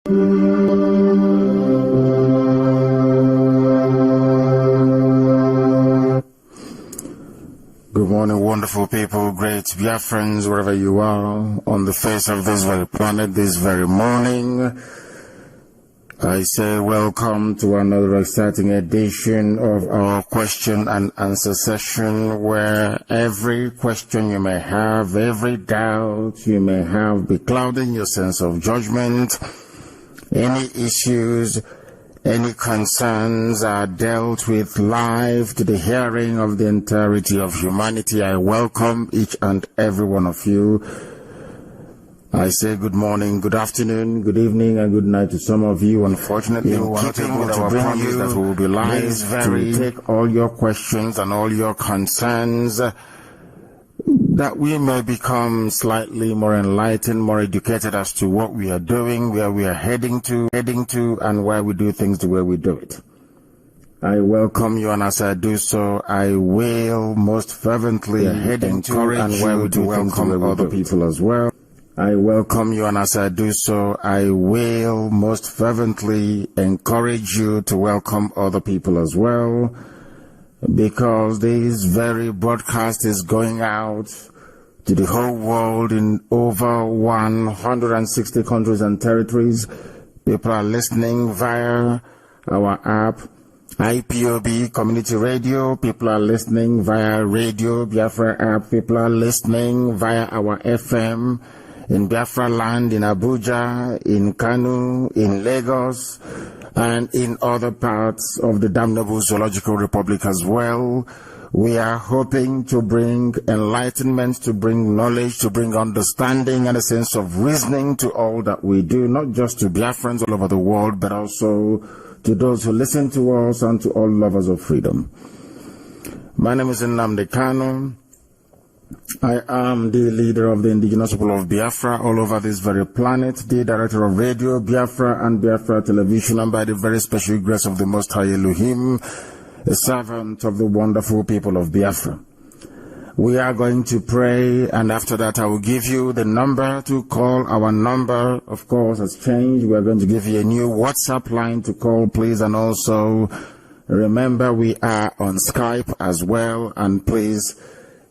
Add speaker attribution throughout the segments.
Speaker 1: Good morning, wonderful people, great Biafrans, wherever you are on the face of this very planet, this very morning. I say welcome to another exciting edition of our question and answer session, where every question you may have, every doubt you may have, beclouding your sense of judgment, any issues, any concerns are dealt with live to the hearing of the entirety of humanity. I welcome each and every one of you. I say good morning, good afternoon, good evening, and good night to some of you. Unfortunately, we are not able to bring you that we will be live to take all your questions and all your concerns, that we may become slightly more enlightened, more educated as to what we are doing, where we are heading to, and why we do things the way we do it. I welcome you, and as I do so, I will most fervently encourage you to welcome other people as well. I welcome you, and as I do so, I will most fervently encourage you to welcome other people as well, because this very broadcast is going out to the whole world in over 160 countries and territories. People are listening via our app, IPOB Community Radio. People are listening via Radio Biafra app. People are listening via our FM in Biafra land, in Abuja, in Kanu, in Lagos, and in other parts of the damnable Zoological Republic as well. We are hoping to bring enlightenment, to bring knowledge, to bring understanding and a sense of reasoning to all that we do, not just to Biafrans all over the world, but also to those who listen to us and to all lovers of freedom. My name is Nnamdi Kanu. I am the leader of the indigenous people of Biafra all over this very planet, the director of Radio Biafra and Biafra Television, and by the very special grace of the Most High Elohim, a servant of the wonderful people of Biafra. We are going to pray, and after that I will give you the number to call. Our number, of course, has changed. We are going to give you a new WhatsApp line to call, please, and also remember we are on Skype as well, and please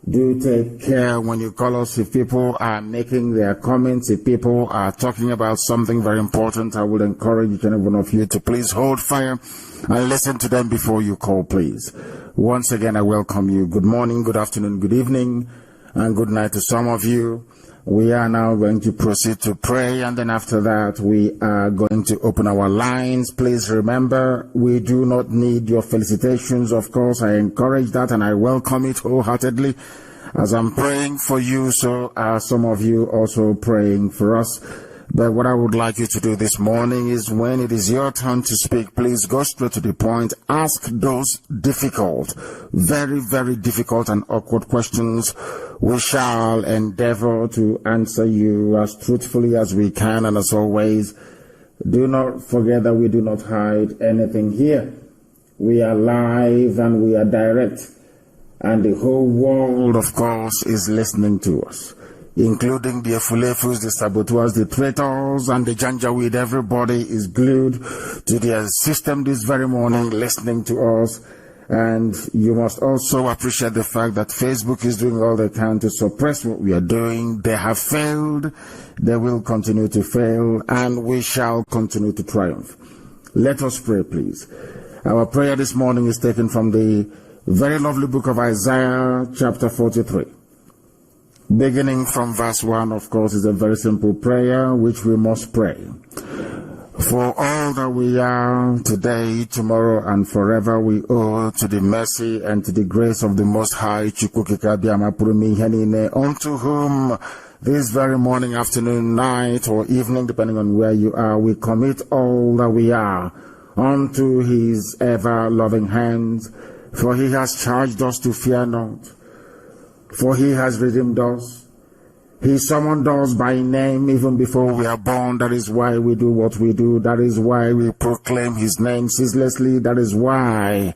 Speaker 1: do take care when you call us. If people are making their comments, if people are talking about something very important, I would encourage each and every one of you to please hold fire and listen to them before you call, please. Once again, I welcome you. Good morning, good afternoon, good evening, and good night to some of you. We are now going to proceed to pray, and then after that, we are going to open our lines. Please remember, we do not need your felicitations. Of course, I encourage that, and I welcome it wholeheartedly. As I'm praying for you, so are some of you also praying for us. But what I would like you to do this morning is, when it is your turn to speak, please go straight to the point. Ask those difficult, very, very difficult and awkward questions. We shall endeavor to answer you as truthfully as we can. And as always, do not forget that we do not hide anything here. We are live and we are direct. And the whole world, of course, is listening to us, including the Efulefus, the saboteurs, the traitors, and the Janjaweed. Everybody is glued to their system this very morning, listening to us. And you must also appreciate the fact that Facebook is doing all they can to suppress what we are doing. They have failed. They will continue to fail, and we shall continue to triumph. Let us pray, please. Our prayer this morning is taken from the very lovely book of Isaiah, chapter 43. Beginning from verse 1, of course, is a very simple prayer which we must pray. For all that we are today, tomorrow, and forever, we owe to the mercy and to the grace of the Most High, unto whom this very morning, afternoon, night, or evening, depending on where you are, we commit all that we are unto his ever-loving hands. For he has charged us to fear not, for he has redeemed us. He summoned us by name even before we are born. That is why we do what we do. That is why we proclaim his name ceaselessly. That is why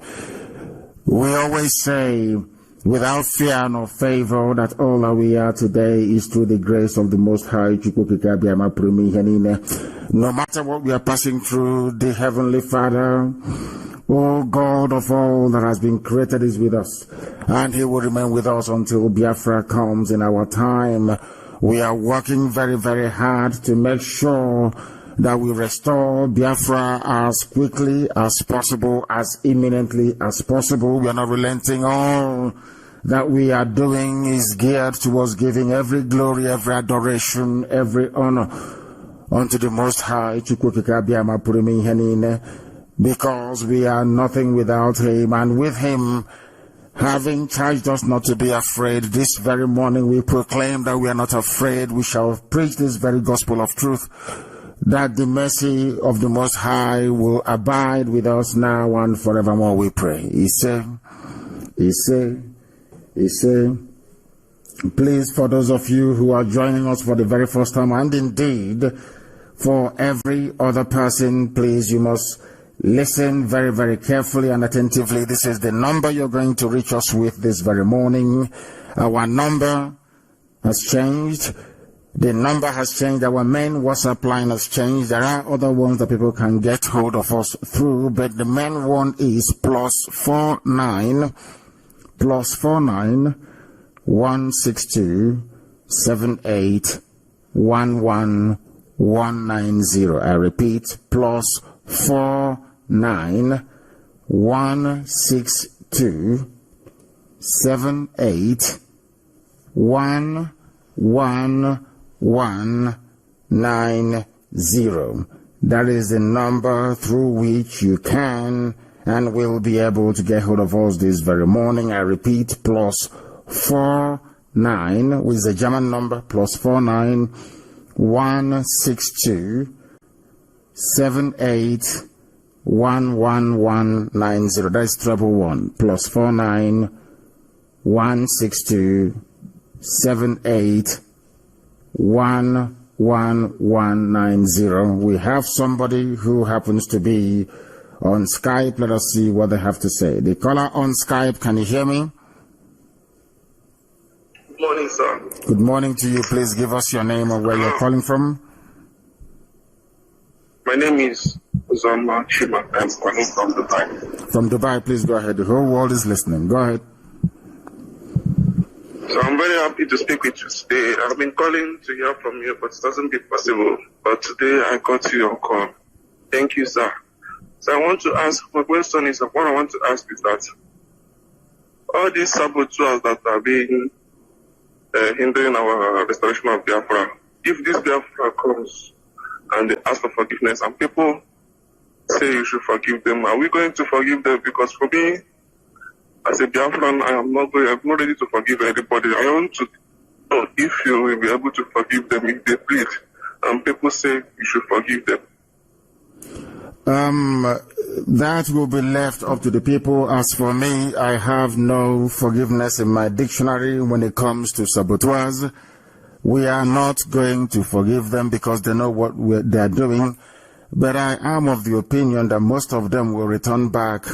Speaker 1: we always say, without fear nor favor, that all that we are today is through the grace of the Most High. No matter what we are passing through, the Heavenly Father, oh God of all that has been created, is with us, and He will remain with us until Biafra comes in our time. We are working very, very hard to make sure that we restore Biafra as quickly as possible, as imminently as possible. We are not relenting. All that we are doing is geared towards giving every glory, every adoration, every honor unto the Most High, because we are nothing without Him, and with Him having charged us not to be afraid, this very morning we proclaim that we are not afraid. We shall preach this very gospel of truth, that the mercy of the Most High will abide with us now and forevermore, we pray. He said, please, for those of you who are joining us for the very first time, and indeed for every other person, please, you must listen very, very carefully and attentively. This is the number you're going to reach us with this very morning. Our number has changed. The number has changed. Our main WhatsApp line has changed. There are other ones that people can get hold of us through, but the main one is +49 162 78 11 190. I repeat, +49 162 78 11 190. That is the number through which you can and will be able to get hold of us this very morning. I repeat, +49, which is a German number, +49 162 78 11190. That is +1 +49 162 78 11190. We have somebody who happens to be on Skype. Let us see what they have to say. The caller on Skype, can you hear me?
Speaker 2: Good morning, sir.
Speaker 1: Good morning to you. Please give us your name or where you're calling from.
Speaker 2: My name is Uzoma Chima. I'm calling from Dubai.
Speaker 1: From Dubai, please go ahead. The whole world is listening. Go ahead.
Speaker 2: So I'm very happy to speak with you today. I've been calling to hear from you, but it doesn't be possible. But today I got you on call. Thank you, sir. So I want to ask, my question is, what I want to ask is that all these saboteurs that are being hindering our restoration of Biafra, if this Biafra comes and they ask for forgiveness and people say you should forgive them, are we going to forgive them? Because for me, as a Biafran, I'm not ready to forgive anybody. I want to know if you will be able to forgive them if they plead and people say you should forgive them.
Speaker 1: That will be left up to the people. As for me, I have no forgiveness in my dictionary when it comes to saboteurs. We are not going to forgive them because they know what they are doing. But I am of the opinion that most of them will return back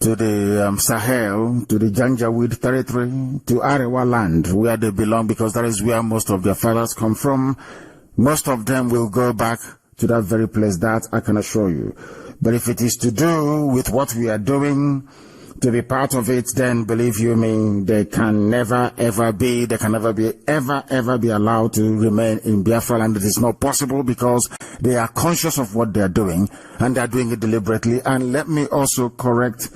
Speaker 1: to the Sahel, to the Janjaweed territory, to Arewa land, where they belong, because that is where most of their fathers come from. Most of them will go back to that very place, that I can assure you. But if it is to do with what we are doing, to be part of it, then believe you me, they can never ever be allowed to remain in Biafra land. It is not possible because they are conscious of what they are doing and they are doing it deliberately. And let me also correct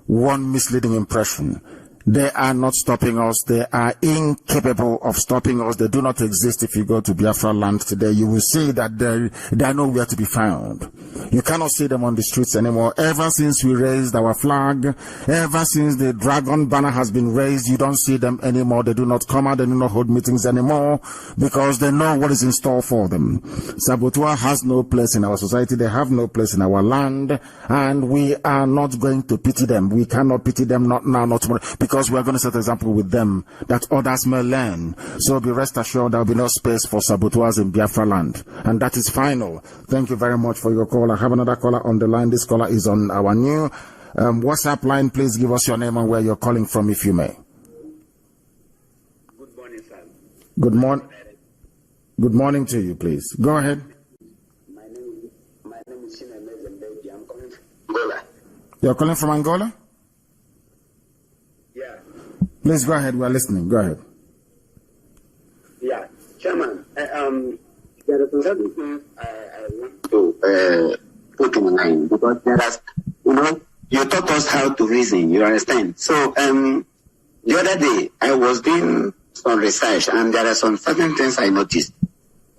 Speaker 1: one misleading impression. They are not stopping us. They are incapable of stopping us. They do not exist. If you go to Biafra land today, you will see that they are nowhere to be found. You cannot see them on the streets anymore. Ever since we raised our flag, ever since the dragon banner has been raised, you don't see them anymore. They do not come out. They do not hold meetings anymore because they know what is in store for them. Saboteur has no place in our society. They have no place in our land, and we are not going to pity them. We cannot pity them, not now, not tomorrow, because we are going to set an example with them that others may learn. So be rest assured there will be no space for saboteurs in Biafra land. And that is final. Thank you very much for your call. I have another caller on the line. This caller is on our new WhatsApp line. Please give us your name and where you're calling from, if you may. Good morning to you, please. Go ahead.
Speaker 3: My name is I'm calling from Angola.
Speaker 1: You're calling from Angola?
Speaker 3: Yeah.
Speaker 1: Please go ahead. We're listening. Go ahead.
Speaker 3: Yeah. Chairman, there are some things I want to put in mind, because there are, you taught us how to reason, you understand? So, the other day, I was doing some research, and there are some certain things I noticed.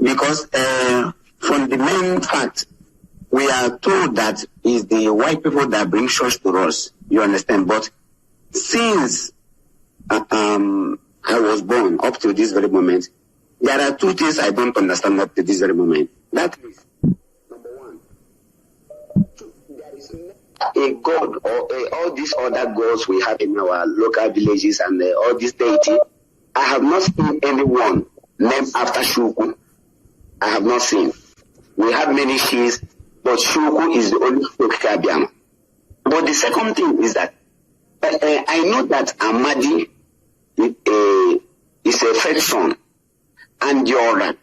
Speaker 3: Because from the main fact, we are told that it's the white people that bring church to us, you understand? But since I was born up to this very moment, there are two things I don't understand up to this very moment. That is, number one, there is a god or all these other gods we have in our local villages and all this deity. I have not seen anyone named after Shuku. I have not seen. We have many she's, but Shuku is the only Kabiama. But the second thing is that I know that Amadi is a first son, and Jordan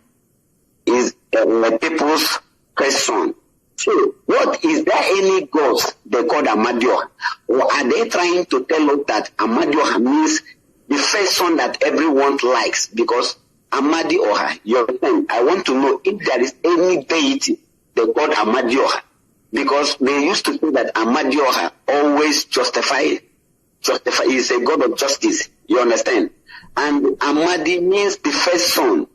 Speaker 3: is the people's first son. So, what is there any gods they call Amadioha? Or are they trying to tell us that Amadioha means the first son that everyone likes? Because Amadioha, I want to know if there is any deity they call Amadioha. Because they used to say that Amadioha always justify is a god of justice. You understand? And Amadi means the first son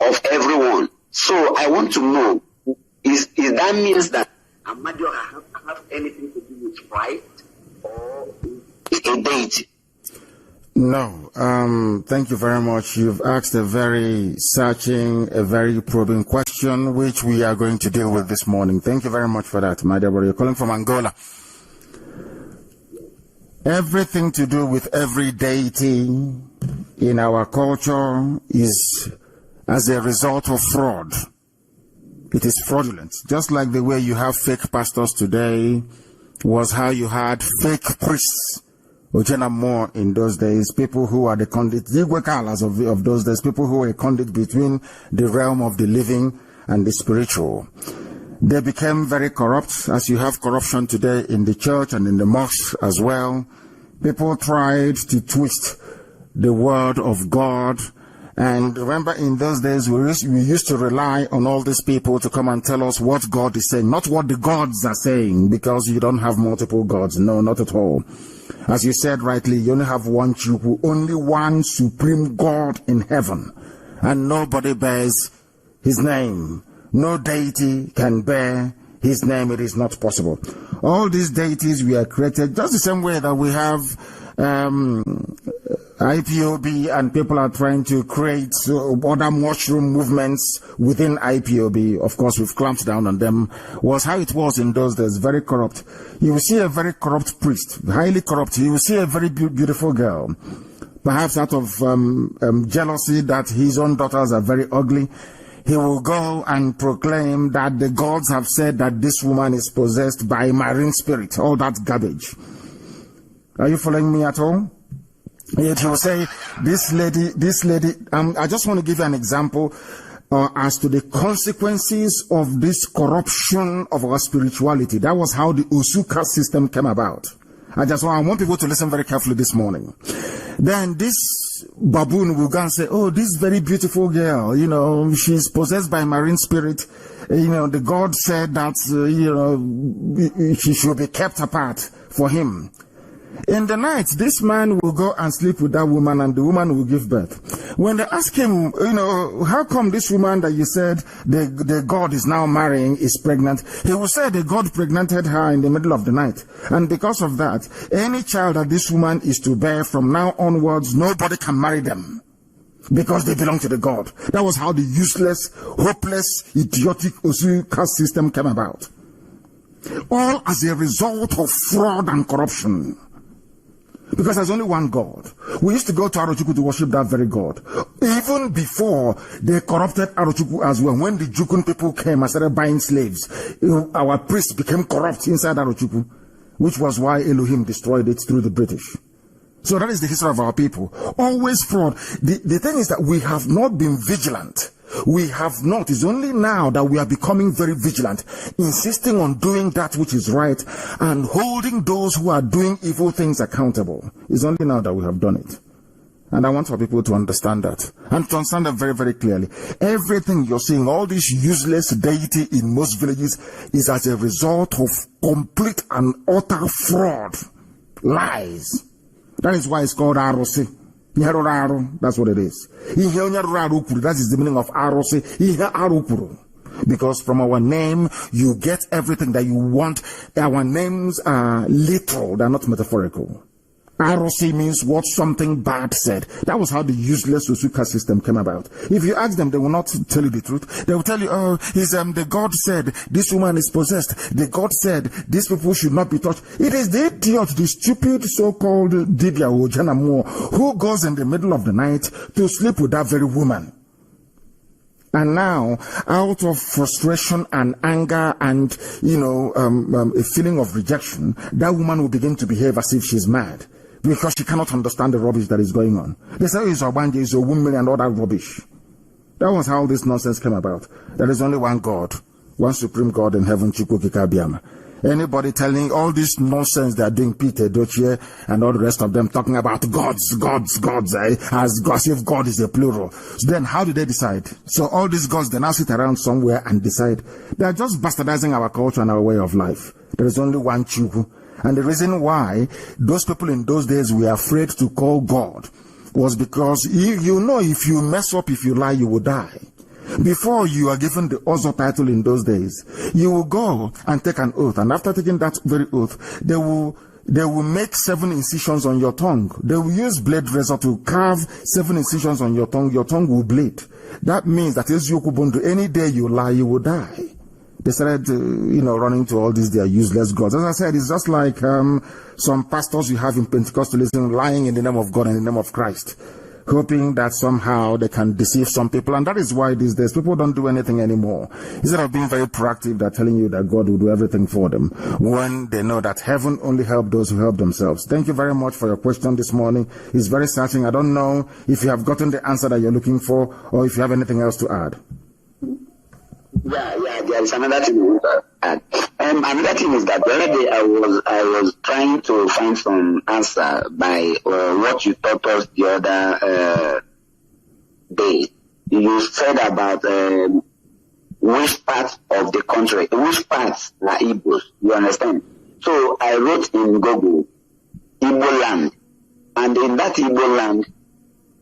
Speaker 3: of everyone. So I want to know, is that means that Amadioha have anything to do with Christ, or is it a deity?
Speaker 1: No. Thank you very much. You've asked a very searching, a very probing question, which we are going to deal with this morning. Thank you very much for that, my dear brother. You're calling from Angola. Everything to do with every deity in our culture is as a result of fraud. It is fraudulent. Just like the way you have fake pastors today was how you had fake priests. Ojena more in those days, people who are the conduit, the wekalas of those days, people who were a conduit between the realm of the living and the spiritual. They became very corrupt, as you have corruption today in the church and in the mosque as well. People tried to twist the word of God. And remember, in those days, we used to rely on all these people to come and tell us what God is saying, not what the gods are saying, because you don't have multiple gods. No, not at all. As you said rightly, you only have one Chuku, only one supreme God in heaven, and nobody bears his name. No deity can bear his name. It is not possible. All these deities were created just the same way that we have IPOB, and people are trying to create other mushroom movements within IPOB. Of course, we've clamped down on them. Was how it was in those days, very corrupt. You will see a very corrupt priest, highly corrupt. You will see a very beautiful girl, perhaps out of jealousy that his own daughters are very ugly. He will go and proclaim that the gods have said that this woman is possessed by marine spirit. All that garbage. Are you following me at all? Yet he will say, this lady, I just want to give you an example as to the consequences of this corruption of our spirituality. That was how the Usuka system came about. I want people to listen very carefully this morning. Then this baboon will go and say, oh, this very beautiful girl, she's possessed by marine spirit. The God said that, she should be kept apart for him. In the night, this man will go and sleep with that woman, and the woman will give birth. When they ask him, how come this woman that you said the God is now marrying is pregnant? He will say the God pregnanted her in the middle of the night. And because of that, any child that this woman is to bear from now onwards, nobody can marry them, because they belong to the God. That was how the useless, hopeless, idiotic Osuka system came about. All as a result of fraud and corruption. Because there's only one God. We used to go to Arochukwu to worship that very God. Even before they corrupted Arochukwu as well. When the Jukun people came and started buying slaves, our priests became corrupt inside Arochukwu, which was why Elohim destroyed it through the British. So that is the history of our people. Always fraud. The thing is that we have not been vigilant. We have not. It's only now that we are becoming very vigilant, insisting on doing that which is right and holding those who are doing evil things accountable. It's only now that we have done it. And I want for people to understand that. And to understand that very, very clearly. Everything you're seeing, all this useless deity in most villages is as a result of complete and utter fraud. Lies. That is why it's called Arosi. That's what it is. That is the meaning of Arosi. Because from our name, you get everything that you want. Our names are literal, they're not metaphorical. Arosi means what something bad said. That was how the useless Usuka system came about. If you ask them, they will not tell you the truth. They will tell you, oh, the God said this woman is possessed. The God said these people should not be touched. It is the idiot, the stupid so-called Dibia Ojanamo, who goes in the middle of the night to sleep with that very woman. And now, out of frustration and anger and, a feeling of rejection, that woman will begin to behave as if she's mad. Because she cannot understand the rubbish that is going on. They say it's a Obanje, it's a woman and all that rubbish. That was how this nonsense came about. There is only one God, one supreme God in heaven, Chukwukika. Anybody telling all this nonsense they are doing, Peter, Dochie, and all the rest of them talking about gods, as if God is a plural. So then how do they decide? So all these gods, they now sit around somewhere and decide. They are just bastardizing our culture and our way of life. There is only one Chukwu. And the reason why those people in those days were afraid to call God was because if you mess up, if you lie, you will die. Before you are given the Ozo title in those days, you will go and take an oath. And after taking that very oath, they will make 7 incisions on your tongue. They will use blade razor to carve 7 incisions on your tongue. Your tongue will bleed. That means that any day you lie, you will die. They started, running to all these their useless gods. As I said, it's just like some pastors you have in Pentecostalism lying in the name of God and in the name of Christ, hoping that somehow they can deceive some people. And that is why these days people don't do anything anymore. Instead of being very proactive, they're telling you that God will do everything for them when they know that heaven only helps those who help themselves. Thank you very much for your question this morning. It's very searching. I don't know if you have gotten the answer that you're looking for or if you have anything else to add.
Speaker 3: Yeah, there is another thing to add. Another thing is that the other day I was trying to find some answer by what you taught us the other day. You said about which parts of the country, which parts are Igbos, you understand? So I wrote in Google, Igbo land. And in that Igbo land,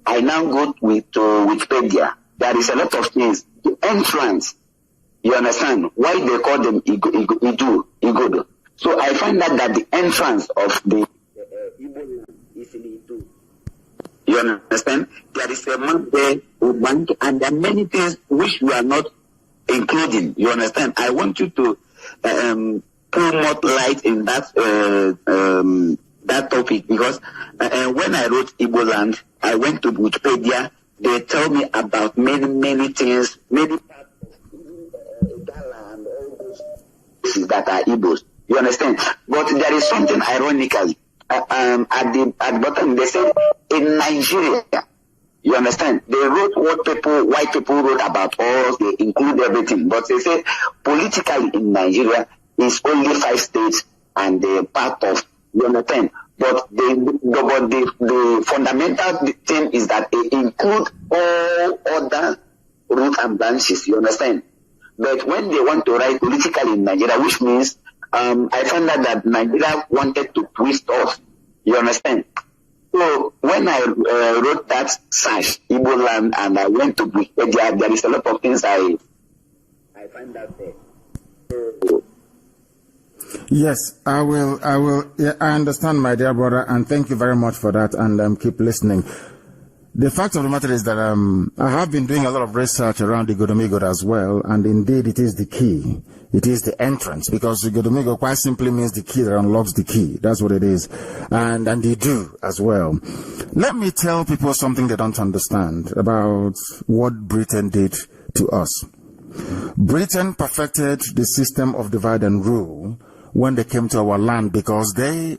Speaker 3: I now go to Wikipedia. There is a lot of things. The entrance, you understand why they call them Igodo. So I find out that the entrance of the Igbo land is in Idu. You understand? There is a map there, and there are many things which we are not including. You understand? I want you to put more light in that topic, because when I wrote Igbo land, I went to Wikipedia. They tell me about many things, many parts of Gala and all those places that are Igbos. You understand? But there is something ironically at the bottom. They said in Nigeria. You understand? They wrote what white people wrote about us. They include everything, but they say politically in Nigeria is only 5 states and the part of. You understand? But the fundamental thing is that they include all other roots and branches. You understand? But when they want to write politically in Nigeria, which means I found out that Nigeria wanted to twist us. You understand? So when I wrote that search, Igbo land, and I went to Wikipedia, there is a lot of things I find out there.
Speaker 1: Yes, I will. Yeah, I understand, my dear brother, and thank you very much for that, and keep listening. The fact of the matter is that I have been doing a lot of research around the Igodomigo as well, and indeed it is the key. It is the entrance, because the Igodomigo quite simply means the key that unlocks the key. That's what it is. And they do as well. Let me tell people something they don't understand about what Britain did to us. Britain perfected the system of divide and rule when they came to our land, because they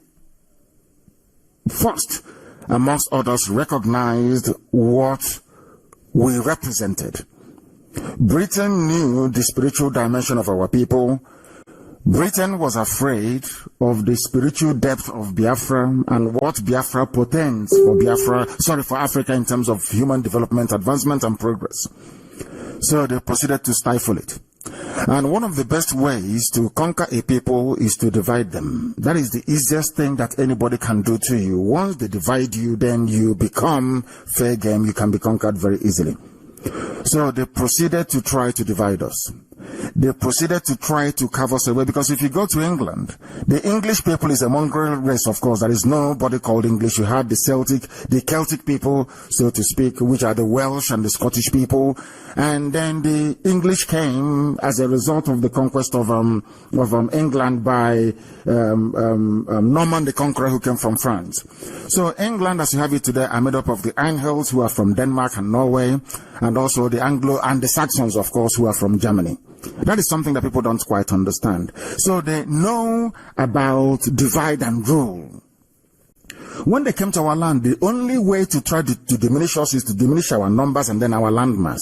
Speaker 1: first amongst others, recognized what we represented. Britain knew the spiritual dimension of our people. Britain was afraid of the spiritual depth of Biafra and what Biafra portends for Africa in terms of human development, advancement, and progress. So they proceeded to stifle it. And one of the best ways to conquer a people is to divide them. That is the easiest thing that anybody can do to you. Once they divide you, then you become fair game. You can be conquered very easily. So they proceeded to try to divide us. They proceeded to try to carve us away, because if you go to England, the English people is a mongrel race, of course. There is nobody called English. You have the Celtic people, so to speak, which are the Welsh and the Scottish people. And then the English came as a result of the conquest of England by Norman the Conqueror, who came from France. So England, as you have it today, are made up of the Angles, who are from Denmark and Norway, and also the Anglo and the Saxons, of course, who are from Germany. That is something that people don't quite understand. So they know about divide and rule. When they came to our land, the only way to try to diminish us is to diminish our numbers and then our landmass.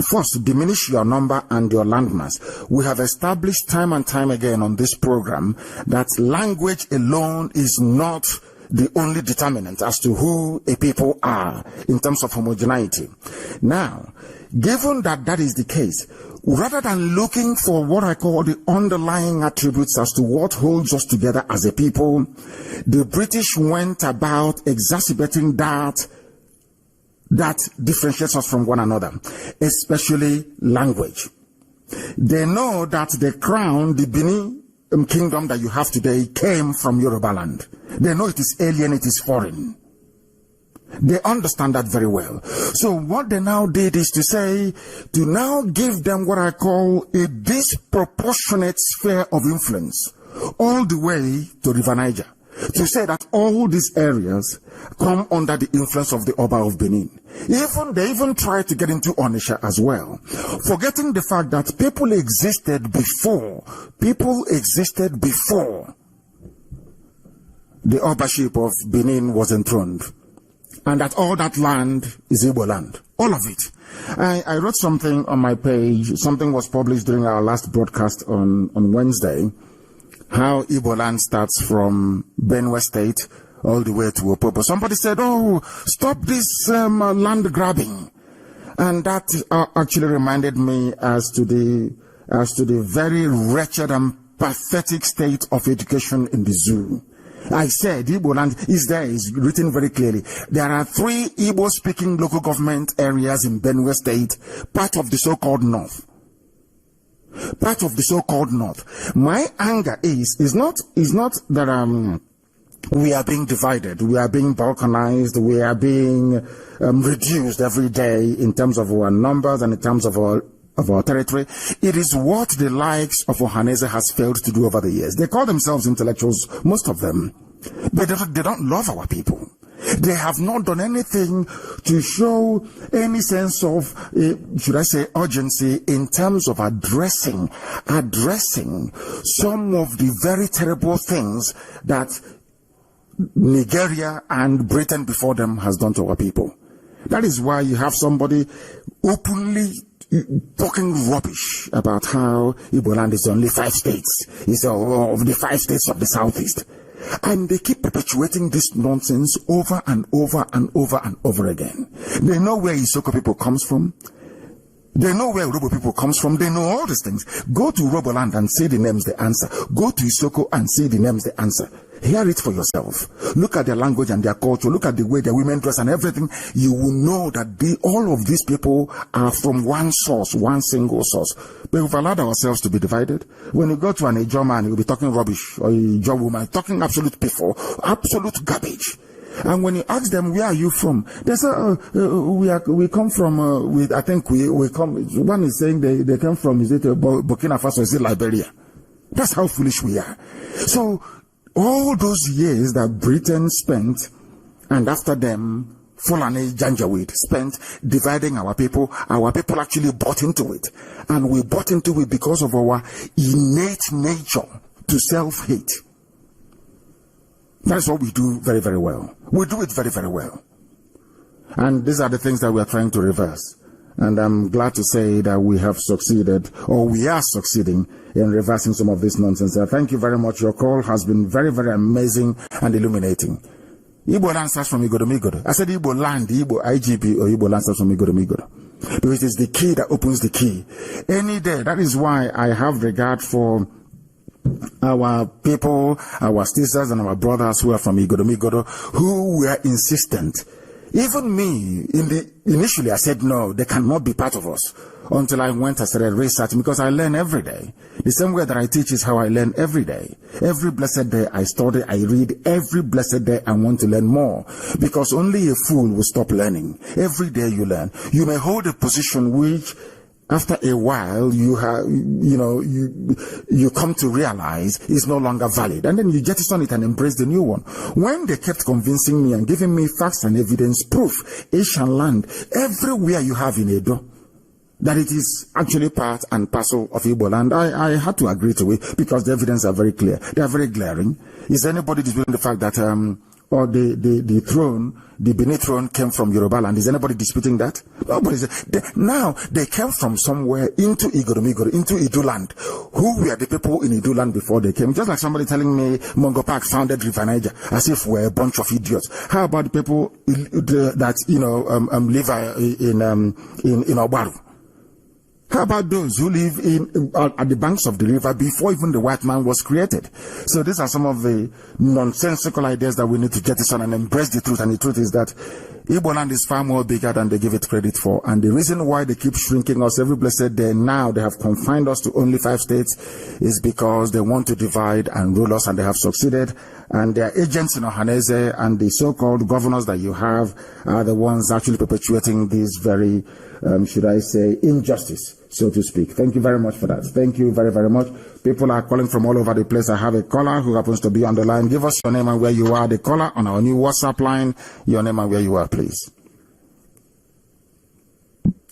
Speaker 1: First, diminish your number and your landmass. We have established time and time again on this program that language alone is not the only determinant as to who a people are in terms of homogeneity. Now, given that that is the case, rather than looking for what I call the underlying attributes as to what holds us together as a people, the British went about exacerbating that differentiates us from one another, especially language. They know that the crown, the Benin kingdom that you have today, came from Yoruba land. They know it is alien, it is foreign. They understand that very well. So what they now did is to now give them what I call a disproportionate sphere of influence all the way to River Niger. To say that all these areas come under the influence of the Oba of Benin. They even tried to get into Onitsha as well, forgetting the fact that people existed before the Obaship of Benin was enthroned. And that all that land is Igbo land. All of it. I wrote something on my page. Something was published during our last broadcast on Wednesday. How Igbo land starts from Benue State all the way to Opobo. Somebody said, "Oh, stop this land grabbing," and that actually reminded me as to the very wretched and pathetic state of education in the zoo. I said Igbo land is written very clearly. There are 3 Igbo-speaking local government areas in Benue State, part of the so-called North. Part of the so-called North. My anger is not that we are being divided, we are being balkanized, we are being reduced every day in terms of our numbers and in terms of our territory. It is what the likes of Ohaneze has failed to do over the years. They call themselves intellectuals, most of them, but they don't love our people. They have not done anything to show any sense of, should I say, urgency in terms of addressing some of the very terrible things that Nigeria and Britain before them has done to our people. That is why you have somebody openly talking rubbish about how Igbo land is only 5 states. It's of the 5 states of the southeast. And they keep perpetuating this nonsense over and over and over and over again. They know where Isoko people comes from. They know where Urobo people comes from. They know all these things. Go to Urobo land and say the names, they answer. Go to Isoko and say the names, they answer. Hear it for yourself. Look at their language and their culture. Look at the way their women dress and everything. You will know that all of these people are from one source, one single source. But we've allowed ourselves to be divided. When you go to an Ijaw man, you'll be talking rubbish, or Ijaw woman, talking absolute piffle, absolute garbage. And when you ask them, where are you from? They say, we come from, I think we come, one is saying they come from, is it Burkina Faso, is it Liberia? That's how foolish we are. So, all those years that Britain spent, and after them, Fulani Janjaweed spent dividing our people actually bought into it. And we bought into it because of our innate nature to self-hate. That's what we do very, very well. We do it very, very well. And these are the things that we are trying to reverse. And I'm glad to say that we have succeeded, or we are succeeding in reversing some of this nonsense. Thank you very much. Your call has been very, very amazing and illuminating. Igbo land starts from Igodo Migodo. I said Igbo land, Igbo IGP, or Igbo land starts from Igodo Migodo. Because it is the key that opens the key. Any day. That is why I have regard for our people, our sisters and our brothers who are from Igodo Migodo, who were insistent. Even me, initially I said no, they cannot be part of us, until I went and started researching, because I learn every day. The same way that I teach is how I learn every day. Every blessed day I study, I read. Every blessed day I want to learn more, because only a fool will stop learning. Every day you learn. You may hold a position which, after a while, you come to realize is no longer valid, and then you jettison it and embrace the new one. When they kept convincing me and giving me facts and evidence, proof, Asian land, everywhere you have in Edo, that it is actually part and parcel of Igbo land, I had to agree to it, because the evidence are very clear. They are very glaring. Is anybody disputing the fact that or the throne, the Benin throne, came from Yoruba land? Is anybody disputing that? Nobody. Now they came from somewhere into Igodo Migodo, into Idu land. Who were the people in Idu land before they came? Just like somebody telling me Mongo Park founded River Niger, as if we're a bunch of idiots. How about the people that live in Obaru? How about those who live at the banks of the river before even the white man was created? So these are some of the nonsensical ideas that we need to jettison and embrace the truth. And the truth is that Igbo land is far more bigger than they give it credit for. And the reason why they keep shrinking us every blessed day, now they have confined us to only 5 states, is because they want to divide and rule us, and they have succeeded. And their agents in Ohanese and the so-called governors that you have are the ones actually perpetuating this very, should I say, injustice, so to speak. Thank you very much for that. Thank you very, very much. People are calling from all over the place. I have a caller who happens to be on the line. Give us your name and where you are. The caller on our new WhatsApp line. Your name and where you are, please.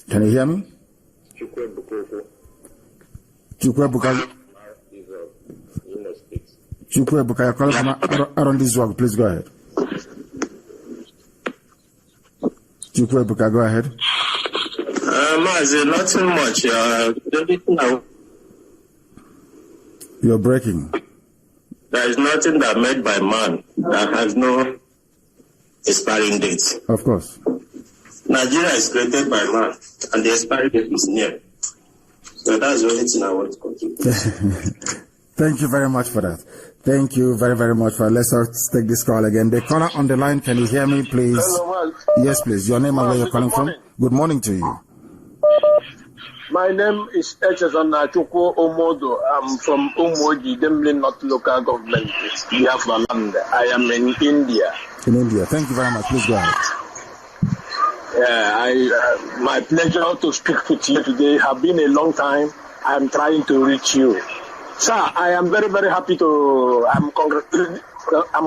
Speaker 1: Can you hear me? Chukwebuka. Chukwebuka, you're calling from around this work. Please go ahead. Chukwebuka, go ahead.
Speaker 4: Mazi, nothing much.
Speaker 1: You're breaking.
Speaker 4: There is nothing that made by man that has no expiring date.
Speaker 1: Of course.
Speaker 4: Nigeria is created by man, and the expiring date is near. So that's the only thing I want to contribute.
Speaker 1: Thank you very much for that. Thank you very, very much for. Let's take this call again. The caller on the line, can you hear me, please?
Speaker 5: Hello,
Speaker 1: yes, please. Your name and where you're calling from? Good morning to you.
Speaker 5: My name is Echezana Chukwu Omodo. I'm from Umoji, Demlin North Local Government, Biafra land. I am in India.
Speaker 1: In India. Thank you very much. Please go ahead.
Speaker 5: My pleasure to speak with you today. Have been a long time. I'm trying to reach you. Sir, I am very, very happy to. I'm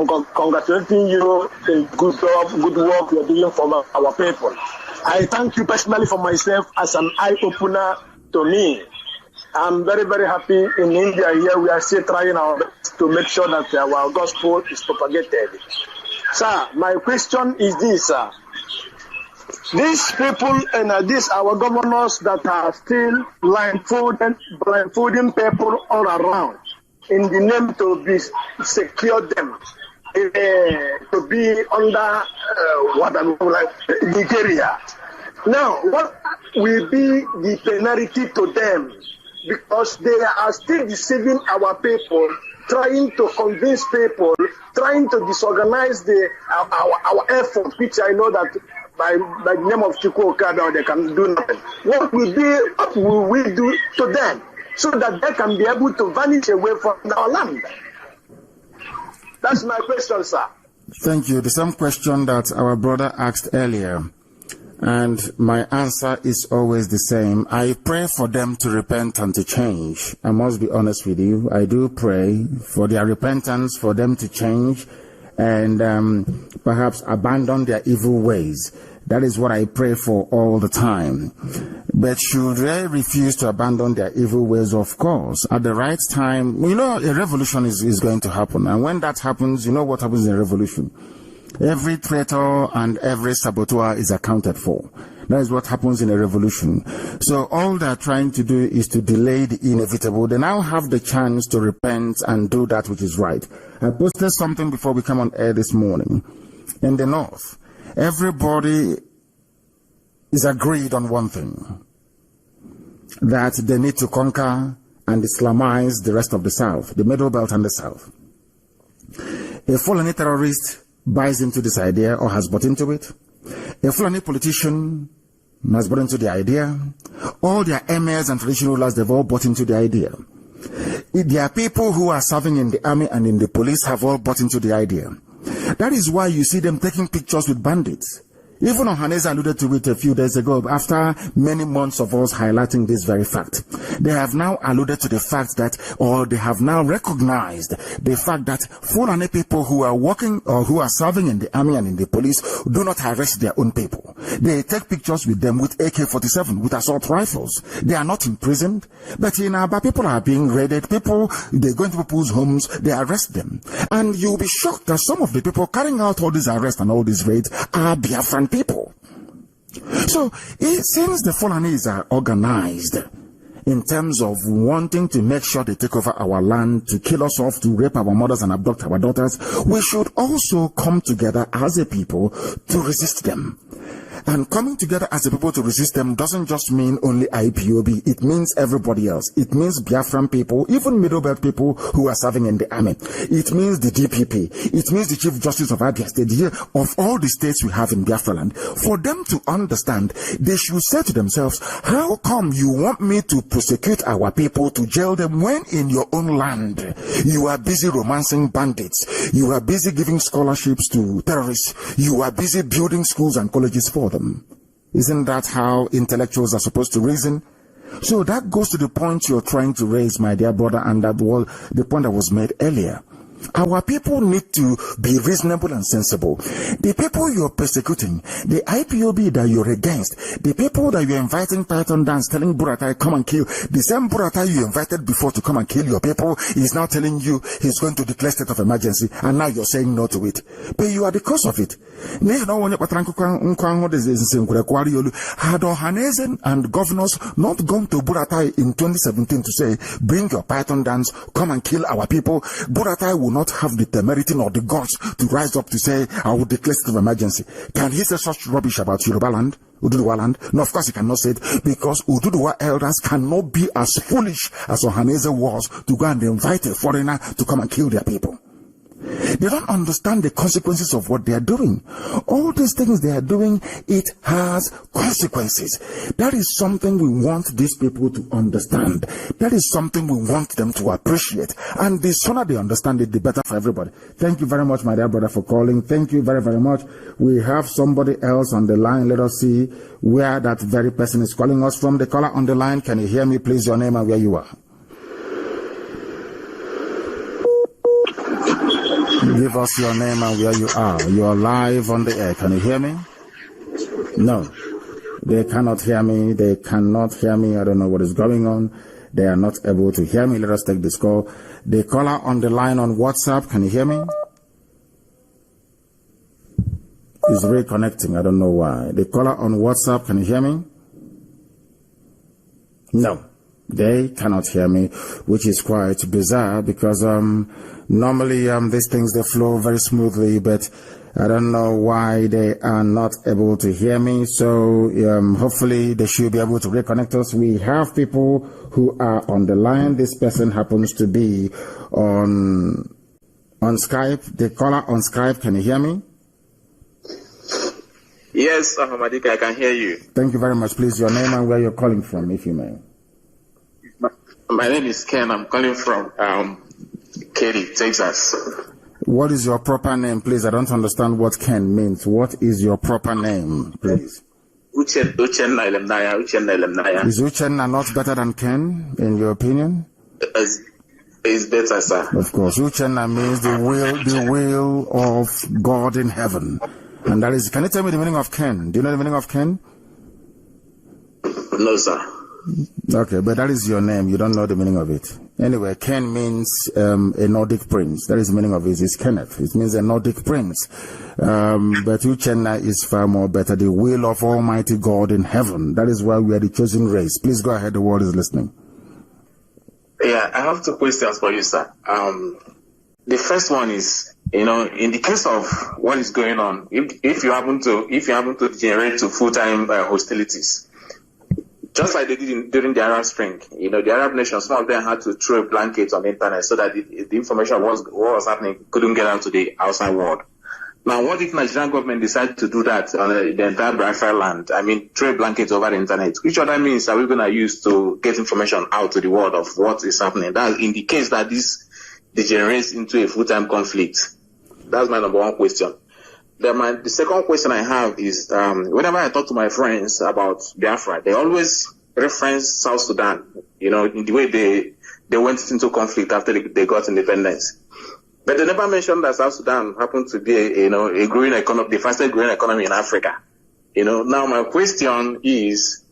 Speaker 5: congratulating you in good work you're doing for our people. I thank you personally for myself as an eye-opener to me. I'm very, very happy in India here. We are still trying our best to make sure that our gospel is propagated. Sir, my question is this, sir. These people and these our governors that are still blindfolding people all around in the name to be secure them, to be under what I'm like Nigeria. Now, what will be the penalty to them? Because they are still deceiving our people, trying to convince people, trying to disorganize our effort, which I know that by the name of Chukwu Okada they can do nothing. What will we do to them so that they can be able to vanish away from our land? That's my question, sir.
Speaker 1: Thank you. The same question that our brother asked earlier. And my answer is always the same. I pray for them to repent and to change. I must be honest with you. I do pray for their repentance, for them to change and perhaps abandon their evil ways. That is what I pray for all the time. But should they refuse to abandon their evil ways, of course, at the right time, a revolution is going to happen. And when that happens, you know what happens in a revolution? Every traitor and every saboteur is accounted for. That is what happens in a revolution. So all they're trying to do is to delay the inevitable. They now have the chance to repent and do that which is right. I posted something before we come on air this morning. In the north, everybody is agreed on one thing, that they need to conquer and Islamize the rest of the south, the middle belt and the south. A Fulani terrorist buys into this idea or has bought into it. A Fulani politician has bought into the idea. All their emirs and traditional rulers, they've all bought into the idea. There are people who are serving in the army and in the police have all bought into the idea. That is why you see them taking pictures with bandits. Even Ohaneze alluded to it a few days ago after many months of us highlighting this very fact. They have now alluded to the fact that, or they have now recognized the fact that Fulani people who are working or who are serving in the army and in the police do not arrest their own people. They take pictures with them with AK-47, with assault rifles. They are not imprisoned. But in Aba, people are being raided. They go into people's homes, they arrest them. And you'll be shocked that some of the people carrying out all these arrests and all these raids are Biafran people. So it seems the Fulanis are organized in terms of wanting to make sure they take over our land, to kill us off, to rape our mothers and abduct our daughters. We should also come together as a people to resist them. And coming together as a people to resist them doesn't just mean only IPOB. It means everybody else. It means Biafran people, even Middle Belt people who are serving in the army. It means the DPP. It means the Chief Justice of Abia State, here, of all the states we have in Biafra land. For them to understand, they should say to themselves, how come you want me to prosecute our people, to jail them, when in your own land you are busy romancing bandits, you are busy giving scholarships to terrorists, you are busy building schools and colleges for them? Isn't that how intellectuals are supposed to reason? So that goes to the point you're trying to raise, my dear brother, and that was the point that was made earlier. Our people need to be reasonable and sensible. The people you're persecuting, the IPOB that you're against, the people that you're inviting Python dance, telling Buratai come and kill, the same Buratai you invited before to come and kill your people is now telling you he's going to declare state of emergency, and now you're saying no to it. But you are the cause of it. Had Ohaneze and governors not gone to Buratai in 2017 to say, bring your Python dance, come and kill our people, Buratai will not have the temerity or the guts to rise up to say, I will declare state of emergency. Can he say such rubbish about Yoruba land, Ududuwa land? No, of course he cannot say it, because Ududuwa elders cannot be as foolish as Ohaneze was to go and invite a foreigner to come and kill their people. They don't understand the consequences of what they are doing. All these things they are doing, it has consequences. That is something we want these people to understand. That is something we want them to appreciate. And the sooner they understand it, the better for everybody. Thank you very much, my dear brother, for calling. Thank you very, very much. We have somebody else on the line. Let us see where that very person is calling us from. The caller on the line, can you hear me? Please, your name and where you are. Give us your name and where you are. You are live on the air. Can you hear me? No. They cannot hear me. They cannot hear me. I don't know what is going on. They are not able to hear me. Let us take this call. The caller on the line on WhatsApp. Can you hear me? It's reconnecting. I don't know why. The caller on WhatsApp. Can you hear me? No. They cannot hear me, which is quite bizarre because normally these things, they flow very smoothly, but I don't know why they are not able to hear me. So hopefully they should be able to reconnect us. We have people who are on the line. This person happens to be on Skype. The caller on Skype, can you hear me?
Speaker 6: Yes, Ahmadika, I can hear you.
Speaker 1: Thank you very much. Please, your name and where you're calling from, if you may.
Speaker 6: My name is Ken. I'm calling from Katy, Texas.
Speaker 1: What is your proper name, please? I don't understand what Ken means. What is your proper name, please?
Speaker 6: Uchenna Elemnaya.
Speaker 1: Is Uchenna not better than Ken, in your opinion?
Speaker 6: It's better, sir.
Speaker 1: Of course. Uchenna means the will of God in heaven. And that is, can you tell me the meaning of Ken? Do you know the meaning of Ken?
Speaker 4: No, sir.
Speaker 1: Okay, but that is your name. You don't know the meaning of it. Anyway, Ken means a Nordic prince. That is the meaning of it. It's Kenneth. It means a Nordic prince. But Uchenna is far more better. The will of Almighty God in heaven. That is why we are the chosen race. Please go ahead. The world is listening.
Speaker 6: Yeah, I have two questions for you, sir. The first one is, in the case of what is going on, if you happen to generate to full-time hostilities, just like they did during the Arab Spring, the Arab nations, some of them had to throw a blanket on the internet so that the information of what was happening couldn't get out to the outside world. Now, what if Nigerian government decided to do that on the entire Biafra land? I mean, throw a blanket over the internet. Which other means are we going to use to get information out to the world of what is happening? That in the case that this degenerates into a full-time conflict. That's my number one question. Then the second question I have is, whenever I talk to my friends about Biafra, they always reference South Sudan, in the way they went into conflict after they got independence. But they never mentioned that South Sudan happened to be a growing economy, the fastest growing economy in Africa. Now my question is,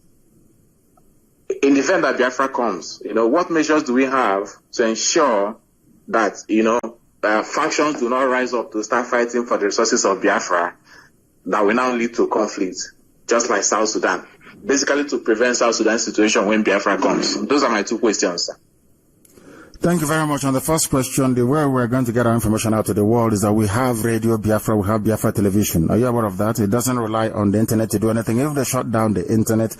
Speaker 6: in the event that Biafra comes, what measures do we have to ensure that, factions do not rise up to start fighting for the resources of Biafra that will now lead to conflict, just like South Sudan? Basically to prevent South Sudan's situation when Biafra comes. Those are my two questions, sir.
Speaker 1: Thank you very much. On the first question, the way we're going to get our information out to the world is that we have Radio Biafra, we have Biafra Television. Are you aware of that? It doesn't rely on the internet to do anything. If they shut down the internet,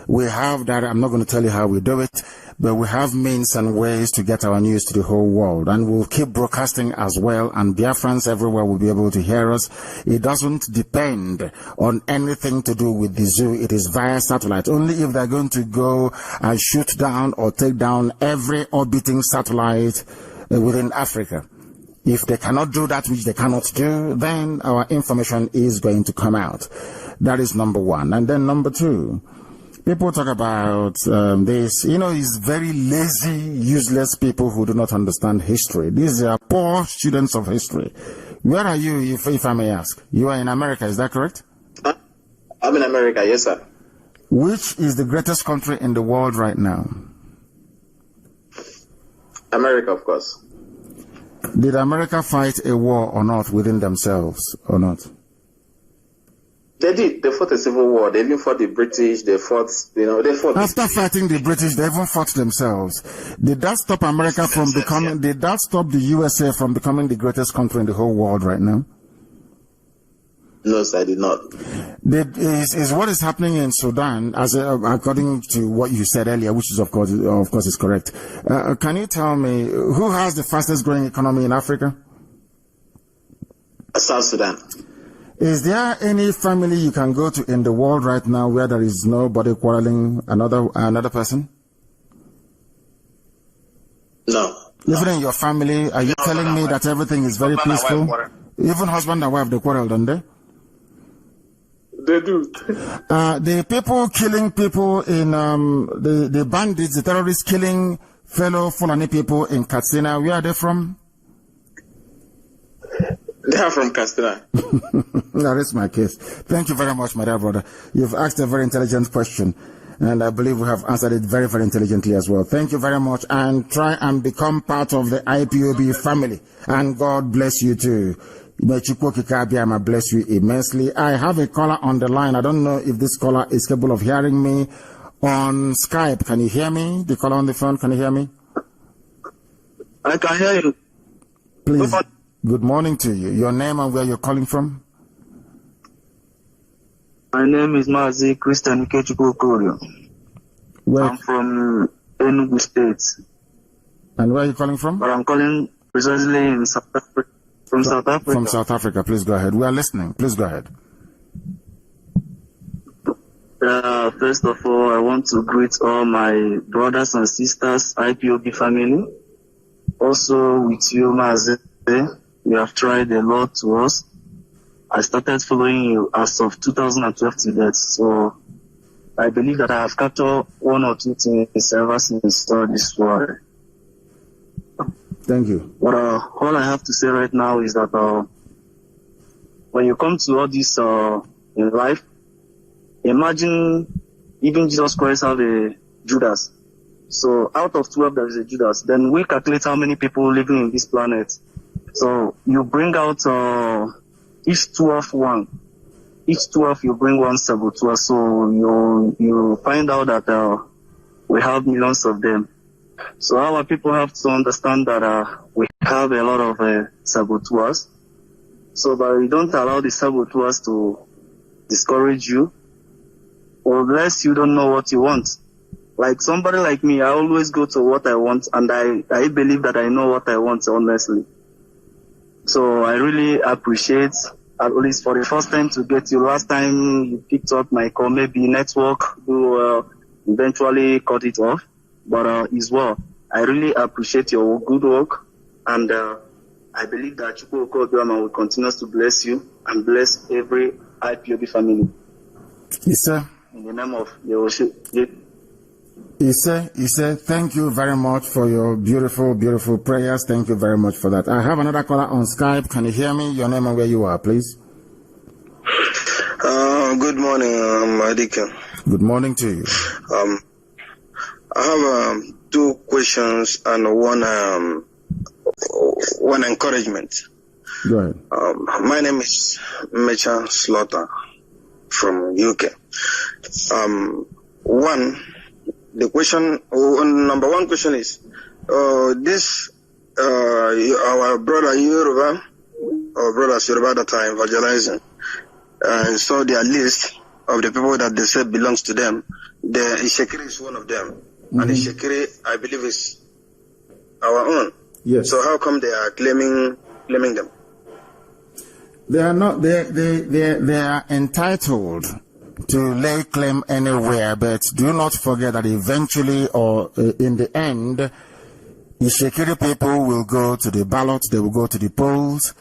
Speaker 1: we have that. I'm not going to tell you how we do it, but we have means and ways to get our news to the whole world. And we'll keep broadcasting as well, and Biafrans everywhere will be able to hear us. It doesn't depend on anything to do with the zoo. It is via satellite. Only if they're going to go and shoot down or take down every orbiting satellite within Africa. If they cannot do that, which they cannot do, then our information is going to come out. That is number one. And then number two, people talk about this, it's very lazy, useless people who do not understand history. These are poor students of history. Where are you, if I may ask? You are in America, is that correct?
Speaker 6: I'm in America, yes, sir.
Speaker 1: Which is the greatest country in the world right now?
Speaker 6: America, of course.
Speaker 1: Did America fight a war or not within themselves or not?
Speaker 6: They did. They fought a civil war. They even fought the British. They fought,
Speaker 1: After fighting the British, they even fought themselves. Did that stop America from becoming, did that stop the USA from becoming the greatest country in the whole world right now?
Speaker 6: No, sir, I did not.
Speaker 1: Is what is happening in Sudan, according to what you said earlier, which is of course is correct. Can you tell me who has the fastest growing economy in Africa?
Speaker 6: South Sudan.
Speaker 1: Is there any family you can go to in the world right now where there is nobody quarreling another person?
Speaker 6: No.
Speaker 1: Even in your family, are you telling me that everything is very peaceful? Even husband and wife, they quarrel, don't they?
Speaker 6: They do.
Speaker 1: The people killing people in the bandits, the terrorists killing fellow Fulani people in Katsina, where are they from?
Speaker 6: They are from Katsina.
Speaker 1: That is my case. Thank you very much, my dear brother. You've asked a very intelligent question, and I believe we have answered it very, very intelligently as well. Thank you very much, and try and become part of the IPOB family, and God bless you too. May Chukwu bless you immensely. I have a caller on the line. I don't know if this caller is capable of hearing me on Skype. Can you hear me? The caller on the phone, can you hear me?
Speaker 5: I can hear you.
Speaker 1: Please, good morning to you. Your name and where you're calling from?
Speaker 7: My name is Mazi Christian Ikechukwu. I'm from Enugu State.
Speaker 1: And where are you calling from?
Speaker 7: But I'm calling precisely in South Africa. From South Africa.
Speaker 1: From South Africa. Please go ahead. We are listening. Please go ahead.
Speaker 7: First of all, I want to greet all my brothers and sisters, IPOB family. Also with you, Mazi. You have tried a lot to us. I started following you as of 2012 to that. So I believe that I have captured one or two things ever since this war.
Speaker 1: Thank you.
Speaker 7: But all I have to say right now is that when you come to all this in life, imagine even Jesus Christ have a Judas. So out of 12, there is a Judas. Then we calculate how many people living in this planet. So you bring out each 12 one. Each 12 you bring one saboteur. So you find out that we have millions of them. So our people have to understand that we have a lot of saboteurs. So but we don't allow the saboteurs to discourage you, unless you don't know what you want. Like somebody like me, I always go to what I want, and I believe that I know what I want, honestly. So I really appreciate, at least for the first time, to get you. Last time you picked up my call, maybe network will eventually cut it off, but as well, I really appreciate your good work, and I believe that Chukwu Okobioma will continue to bless you and bless every IPOB family.
Speaker 1: Yes, sir.
Speaker 7: In the name of Yehoshua.
Speaker 1: Ise, thank you very much for your beautiful, beautiful prayers. Thank you very much for that. I have another caller on Skype. Can you hear me? Your name and where you are, please.
Speaker 8: Good morning, Adika.
Speaker 1: Good morning to you.
Speaker 8: I have two questions and one encouragement.
Speaker 1: Go ahead.
Speaker 8: My name is Mecha Slaughter from UK. Number one question is, this our brother Yoruba, or brothers Yoruba that are evangelizing, saw their list of the people that they said belongs to them. The Ishekiri is one of them, and Ishekiri, I believe, is our own.
Speaker 1: Yes.
Speaker 8: So how come they are claiming them?
Speaker 1: They are not. They are entitled to lay claim anywhere, but do not forget that eventually, or in the end, the Ishekiri people will go to the ballot, they will go to the polls,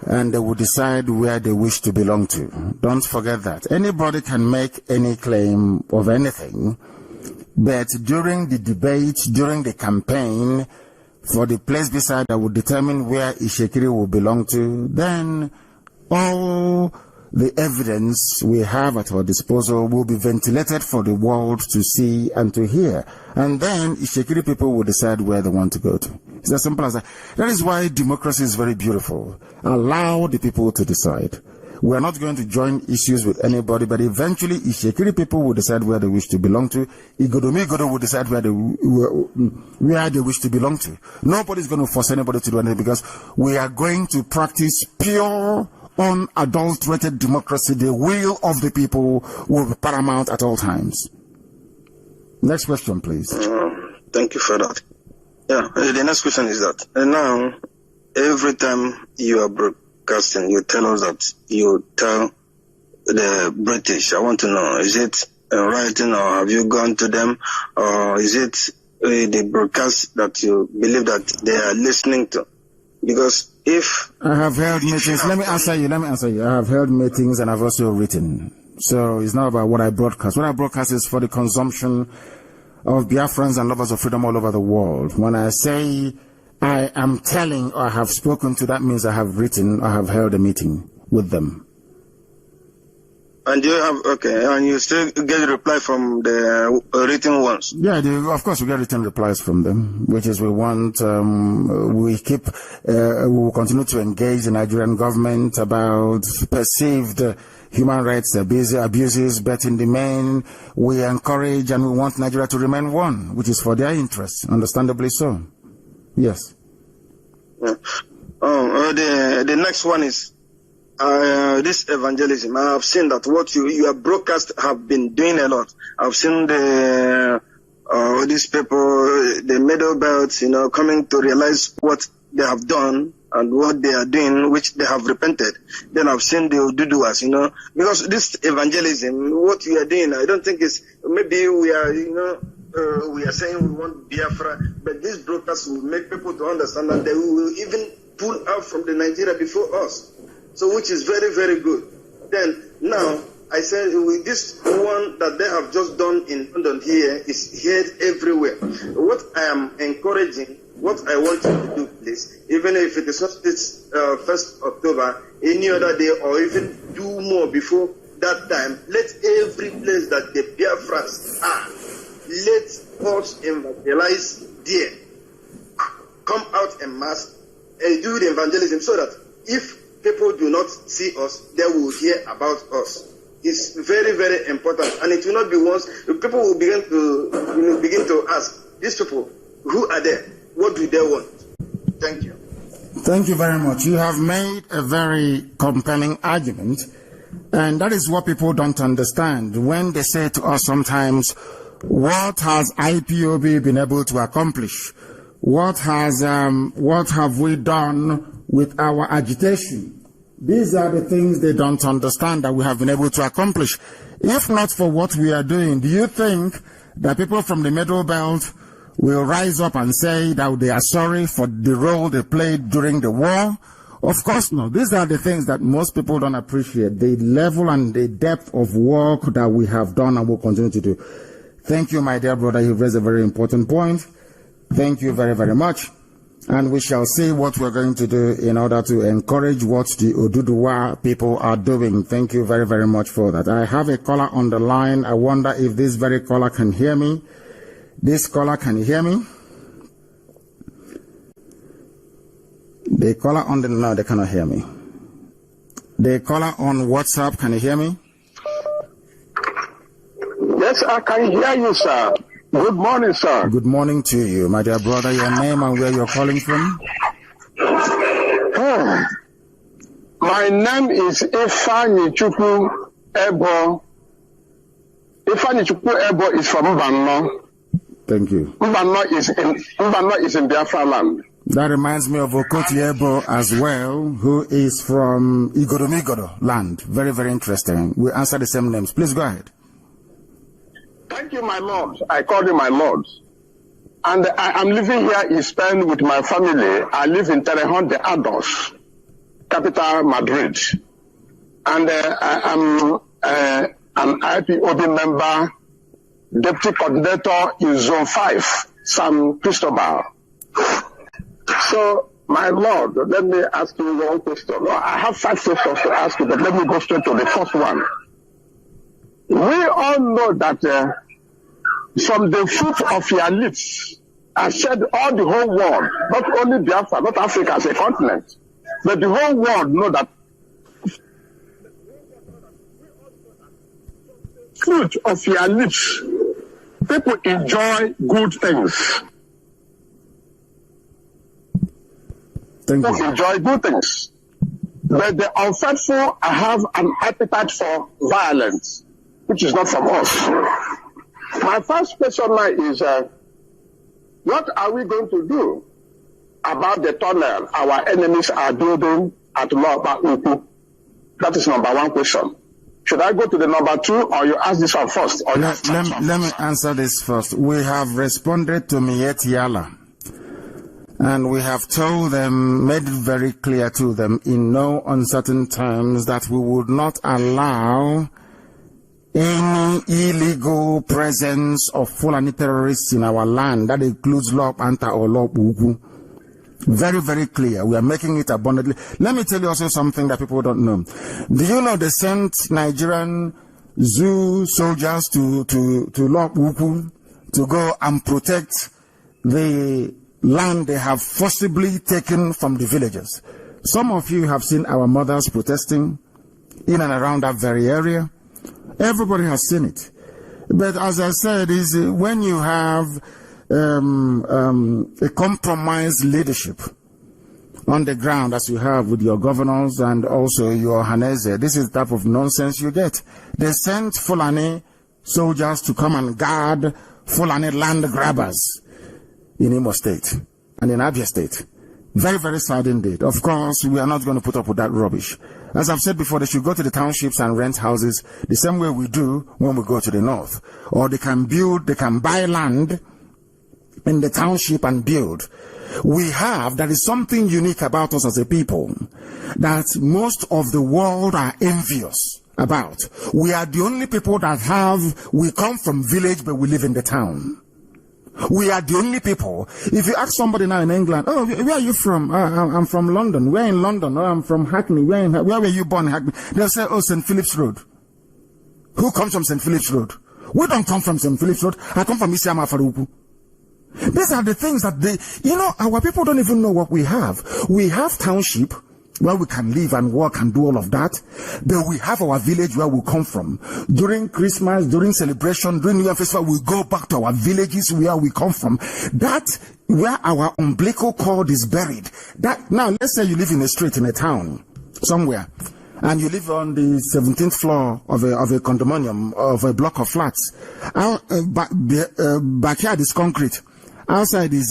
Speaker 1: and they will decide where they wish to belong to. Don't forget that. Anybody can make any claim of anything, but during the debate, during the campaign, for the place beside that will determine where Ishekiri will belong to, then all the evidence we have at our disposal will be ventilated for the world to see and to hear. And then Ishekiri people will decide where they want to go to. It's as simple as that. That is why democracy is very beautiful. Allow the people to decide. We are not going to join issues with anybody, but eventually Ishekiri people will decide where they wish to belong to. Igodo will decide where they wish to belong to. Nobody's going to force anybody to do anything, because we are going to practice pure, unadulterated democracy. The will of the people will be paramount at all times. Next question, please.
Speaker 8: Thank you for that. Yeah, the next question is that now, every time you are broadcasting, you tell us that you tell the British. I want to know, is it writing, or have you gone to them, or is it the broadcast that you believe that they are listening to? Because if
Speaker 1: I have held meetings, let me answer you. I have held meetings and I've also written. So it's not about what I broadcast. What I broadcast is for the consumption of Biafrans and lovers of freedom all over the world. When I say I am telling or I have spoken to, that means I have written or have held a meeting with them.
Speaker 8: And you have, and you still get a reply from the written ones?
Speaker 1: Yeah, of course we get written replies from them, which is we want, we will continue to engage the Nigerian government about perceived human rights abuses, but in the main, we encourage and we want Nigeria to remain one, which is for their interests, understandably so. Yes.
Speaker 8: Yeah. The next one is, this evangelism. I have seen that what your broadcast have been doing a lot. I've seen these people, the middle belts, coming to realize what they have done and what they are doing, which they have repented. Then I've seen the Oduduwas, because this evangelism, what you are doing, I don't think is, maybe we are, we are saying we want Biafra, but this broadcast will make people to understand that they will even pull out from the Nigeria before us. So which is very, very good. Then now I said with this one that they have just done in London here is heard everywhere. What I am encouraging, what I want you to do, please, days, even if it is not this 1st October, any other day, or even do more before that time, let every place that the Biafrans are, let us evangelize there. Come out en masse and do the evangelism so that if people do not see us, they will hear about us. It's very, very important, and it will not be once. People will begin to ask these people, who are they? What do they want? Thank you.
Speaker 1: Thank you very much. You have made a very compelling argument, and that is what people don't understand when they say to us sometimes, what has IPOB been able to accomplish? What have we done with our agitation? These are the things they don't understand that we have been able to accomplish. If not for what we are doing, do you think that people from the Middle Belt will rise up and say that they are sorry for the role they played during the war? Of course not. These are the things that most people don't appreciate, the level and the depth of work that we have done and will continue to do. Thank you, my dear brother. You've raised a very important point. Thank you very, very much. And we shall see what we're going to do in order to encourage what the Oduduwa people are doing. Thank you very, very much for that. I have a caller on the line. I wonder if this very caller can hear me. This caller, can you hear me? The caller on the, no, they cannot hear me. The caller on WhatsApp, can you hear me?
Speaker 5: Yes, I can hear you, sir. Good morning, sir.
Speaker 1: Good morning to you, my dear brother. Your name and where you're calling from?
Speaker 5: My name is Ifanichukwu Ebo. Ifanichukwu Ebo is from Mbano.
Speaker 1: Thank you.
Speaker 5: Mbano is in Biafra land.
Speaker 1: That reminds me of Okoti Ebo as well, who is from Igoromigodo land. Very, very interesting. We answer the same names. Please go ahead.
Speaker 5: Thank you, my lord. I call you my lord. And I am living here in Spain with my family. I live in Torrejón de Ardoz, capital Madrid. And I am an IPOB member, deputy coordinator in Zone 5, San Cristobal. So, my lord, let me ask you one question. I have 5 questions to ask you, but let me go straight to the first one. We all know that from the fruit of your lips are shed all the whole world, not only Biafra, not Africa as a continent, but the whole world know that fruit of your lips, people enjoy good things. People enjoy good things. But the unfaithful have an appetite for violence, which is not from us. My first question now is, what are we going to do about the tunnel our enemies are building at Loba Uku? That is number one question. Should I go to the number 2, or you ask this one first? Or
Speaker 1: let me answer this first. We have responded to Miet Yala, and we have told them, made it very clear to them in no uncertain terms, that we would not allow any illegal presence of Fulani terrorists in our land. That includes Lop Anta or Lop Ugu. Very, very clear. We are making it abundantly. Let me tell you also something that people don't know. Do you know they sent Nigerian zoo soldiers to Lop Ugu to go and protect the land they have forcibly taken from the villagers? Some of you have seen our mothers protesting in and around that very area. Everybody has seen it. But as I said, is when you have a compromised leadership on the ground, as you have with your governors and also your Hanese, this is the type of nonsense you get. They sent Fulani soldiers to come and guard Fulani land grabbers in Imo State and in Abia State. Very, very sad indeed. Of course, we are not going to put up with that rubbish. As I've said before, they should go to the townships and rent houses the same way we do when we go to the north. Or they can buy land in the township and build. There is something unique about us as a people that most of the world are envious about. We are the only people that we come from village, but we live in the town. We are the only people. If you ask somebody now in England, oh, where are you from? I'm from London. We're in London. Oh, I'm from Hackney. Where were you born in Hackney? They'll say, oh, St. Philip's Road. Who comes from St. Philip's Road? We don't come from St. Philip's Road. I come from Isiama Faruku. These are the things that our people don't even know what we have. We have township where we can live and work and do all of that. Then we have our village where we come from. During Christmas, during celebration, during New Year Festival, we go back to our villages where we come from. That's where our umbilical cord is buried. Now, let's say you live in a street in a town somewhere, and you live on the 17th floor of a condominium, of a block of flats. Backyard is concrete. Outside is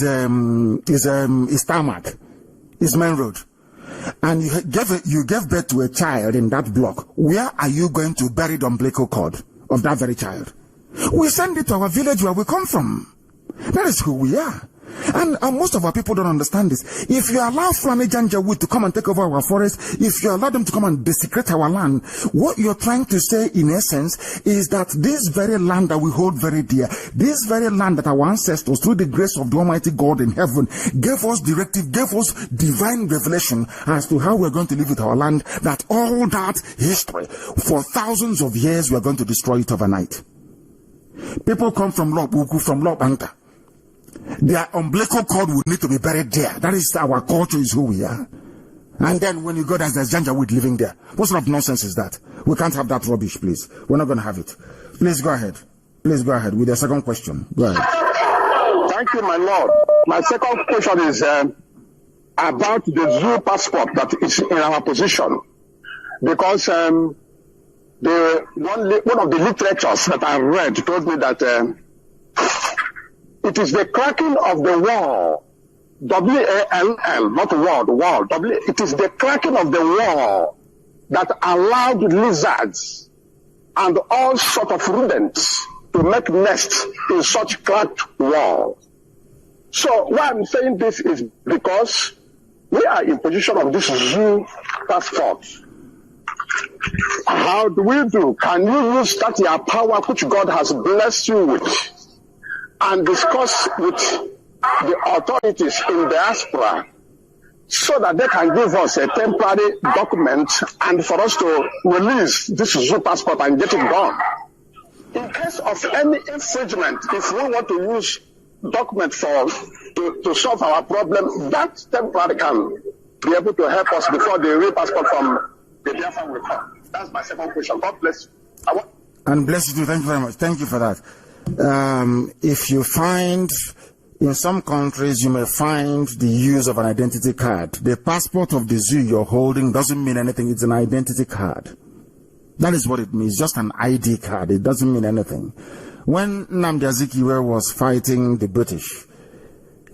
Speaker 1: tarmac. Is main road. And you gave birth to a child in that block. Where are you going to bury the umbilical cord of that very child? We send it to our village where we come from. That is who we are. And most of our people don't understand this. If you allow Fulani Janjaweed to come and take over our forest, if you allow them to come and desecrate our land, what you're trying to say in essence is that this very land that we hold very dear, this very land that our ancestors, through the grace of the Almighty God in heaven, gave us directive, gave us divine revelation as to how we're going to live with our land, that all that history for thousands of years we're going to destroy it overnight. People come from Lobuku, from Lobanga. Their umbilical cord will need to be buried there. That is our culture, is who we are. And then when you go there, there's Janjaweed living there. What sort of nonsense is that? We can't have that rubbish, please. We're not going to have it. Please go ahead. Please go ahead with the second question. Go ahead.
Speaker 5: Thank you, my lord. My second question is about the zoo passport that is in our position. Because one of the literatures that I read told me that it is the cracking of the wall, W-A-L-L, not wall, it is the cracking of the wall that allowed lizards and all sort of rodents to make nests in such cracked walls. So why I'm saying this is because we are in position of this zoo passport. How do we do? Can you use that your power which God has blessed you with and discuss with the authorities in diaspora so that they can give us a temporary document and for us to release this zoo passport and get it done? In case of any infringement, if we want to use document to solve our problem, that temporary can be able to help us before the real passport from the Biafra will come. That's my second question. God bless you.
Speaker 1: And bless you too. Thank you very much. Thank you for that. If you find, in some countries, you may find the use of an identity card. The passport of the zoo you're holding doesn't mean anything. It's an identity card. That is what it means. Just an ID card. It doesn't mean anything. When Nnamdi Azikiwe was fighting the British,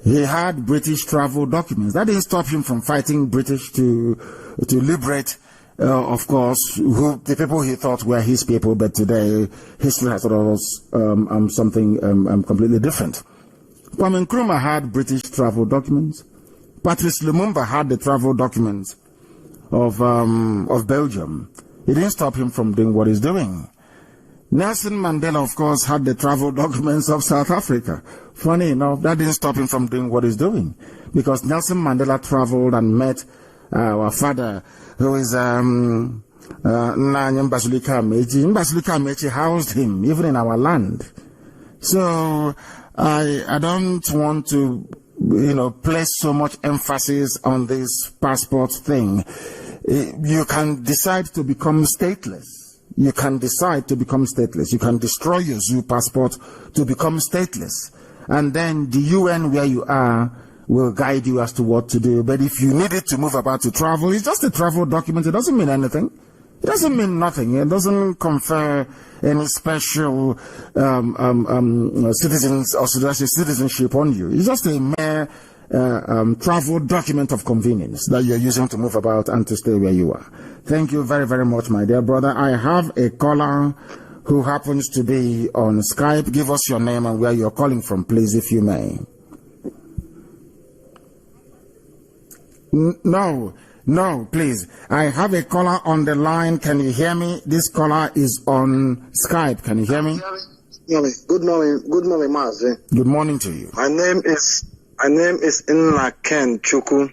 Speaker 1: he had British travel documents. That didn't stop him from fighting British to liberate, of course, the people he thought were his people, but today history has taught us something completely different. Kwame Nkrumah had British travel documents. Patrice Lumumba had the travel documents of Belgium. It didn't stop him from doing what he's doing. Nelson Mandela, of course, had the travel documents of South Africa. Funny enough, that didn't stop him from doing what he's doing, because Nelson Mandela traveled and met our father, who is Nanyam Basulika Amechi. Basulika Amechi housed him, even in our land. So I don't want to, place so much emphasis on this passport thing. You can decide to become stateless. You can decide to become stateless. You can destroy your zoo passport to become stateless. And then the UN where you are will guide you as to what to do. But if you need it to move about to travel, it's just a travel document. It doesn't mean anything. It doesn't mean nothing. It doesn't confer any special citizenship on you. It's just a mere travel document of convenience that you're using to move about and to stay where you are. Thank you very, very much, my dear brother. I have a caller who happens to be on Skype. Give us your name and where you're calling from, please, if you may. No, please. I have a caller on the line. Can you hear me? This caller is on Skype. Can you hear me?
Speaker 8: Good morning, Mazi.
Speaker 1: Good morning to you.
Speaker 8: My name is Inna Ken Chuku.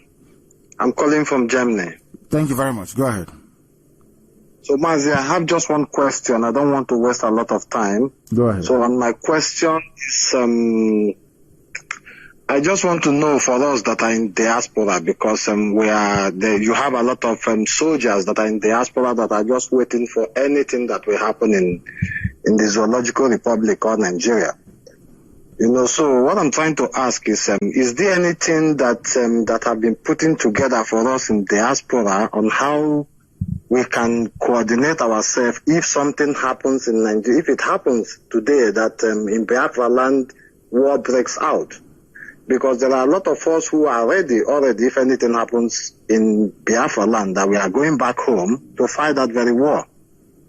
Speaker 8: I'm calling from Germany.
Speaker 1: Thank you very much. Go ahead.
Speaker 8: So, Mazi, I have just one question. I don't want to waste a lot of time.
Speaker 1: Go ahead.
Speaker 8: So, my question is, I just want to know for us that are in diaspora, because you have a lot of soldiers that are in diaspora that are just waiting for anything that will happen in the Zoological Republic or Nigeria. So what I'm trying to ask is there anything that have been putting together for us in diaspora on how we can coordinate ourselves if something happens in Nigeria, if it happens today that in Biafra land war breaks out? Because there are a lot of us who are ready already, if anything happens in Biafra land, that we are going back home to fight that very war.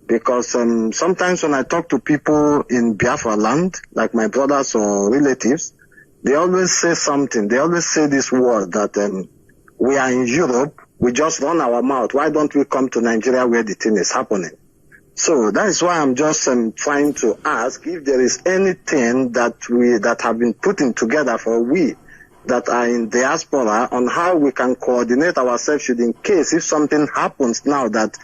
Speaker 8: Because sometimes when I talk to people in Biafra land, like my brothers or relatives, they always say something. They always say this word that we are in Europe, we just run our mouth. Why don't we come to Nigeria where the thing is happening? So that is why I'm just trying to ask if there is anything that have been putting together for we that are in diaspora on how we can coordinate ourselves should in case if something happens now that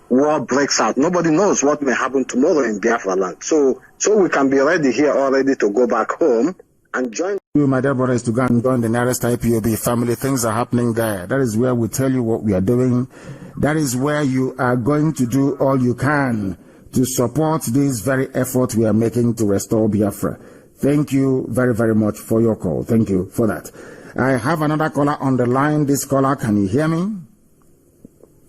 Speaker 8: war breaks out. Nobody knows what may happen tomorrow in Biafra land. So we can be ready here already to go back home and join.
Speaker 1: You, my dear brothers, to go and join the nearest IPOB family. Things are happening there. That is where we tell you what we are doing. That is where you are going to do all you can to support this very effort we are making to restore Biafra. Thank you very, very much for your call. Thank you for that. I have another caller on the line. This caller, can you hear me?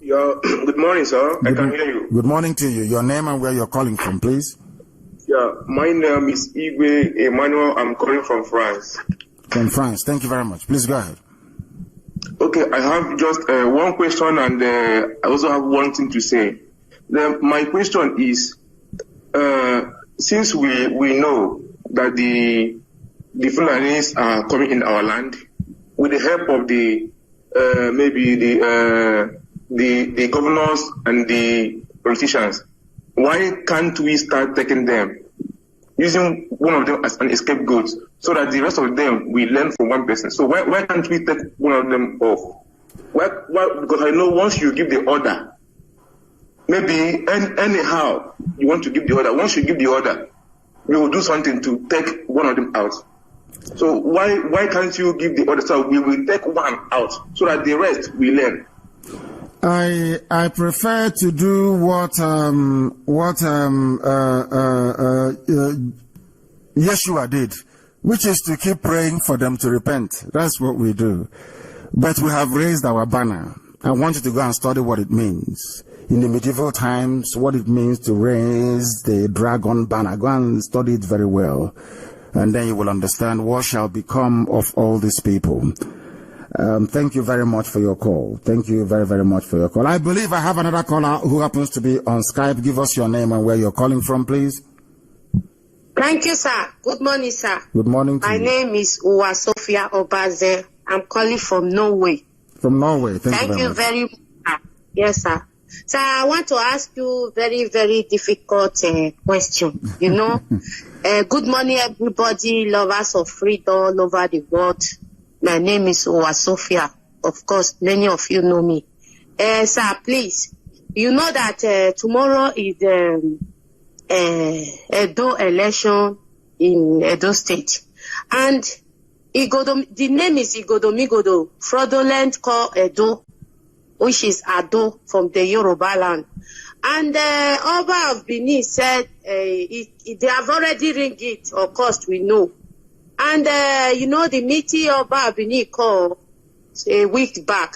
Speaker 2: Good morning, sir. I can hear you.
Speaker 1: Good morning to you. Your name and where you're calling from, please.
Speaker 2: Yeah, my name is Igwe Emmanuel. I'm calling from France.
Speaker 1: From France. Thank you very much. Please go ahead.
Speaker 2: Okay, I have just one question, and I also have one thing to say. My question is, since we know that the Fulanis are coming in our land, with the help of maybe the governors and the politicians, why can't we start taking them, using one of them as an scapegoat, so that the rest of them we learn from one person? So why can't we take one of them off? Why? Because I know once you give the order, maybe anyhow you want to give the order. Once you give the order, we will do something to take one of them out. So why can't you give the order so we will take one out so that the rest we learn?
Speaker 1: I prefer to do what Yeshua did, which is to keep praying for them to repent. That's what we do. But we have raised our banner. I want you to go and study what it means. In the medieval times, what it means to raise the dragon banner. Go and study it very well. And then you will understand what shall become of all these people. Thank you very much for your call. Thank you very, very much for your call. I believe I have another caller who happens to be on Skype. Give us your name and where you're calling from, please.
Speaker 9: Thank you, sir. Good morning, sir.
Speaker 1: Good morning to you.
Speaker 9: My name is Uwa Sophia Obaze. I'm calling from Norway.
Speaker 1: From Norway. Thank you
Speaker 9: very much. Yes, sir. So I want to ask you very, very difficult question. Good morning, everybody, lovers of freedom all over the world. My name is Uwa Sophia. Of course, many of you know me. Sir, please, you know that tomorrow is Edo election in Edo State. And the name is Igodomigodo, fraudulent called Edo, which is Ado from the Yoruba land. And Oba of Benin said they have already ringed it, of course, we know. And, the meeting Oba of Benin called a week back.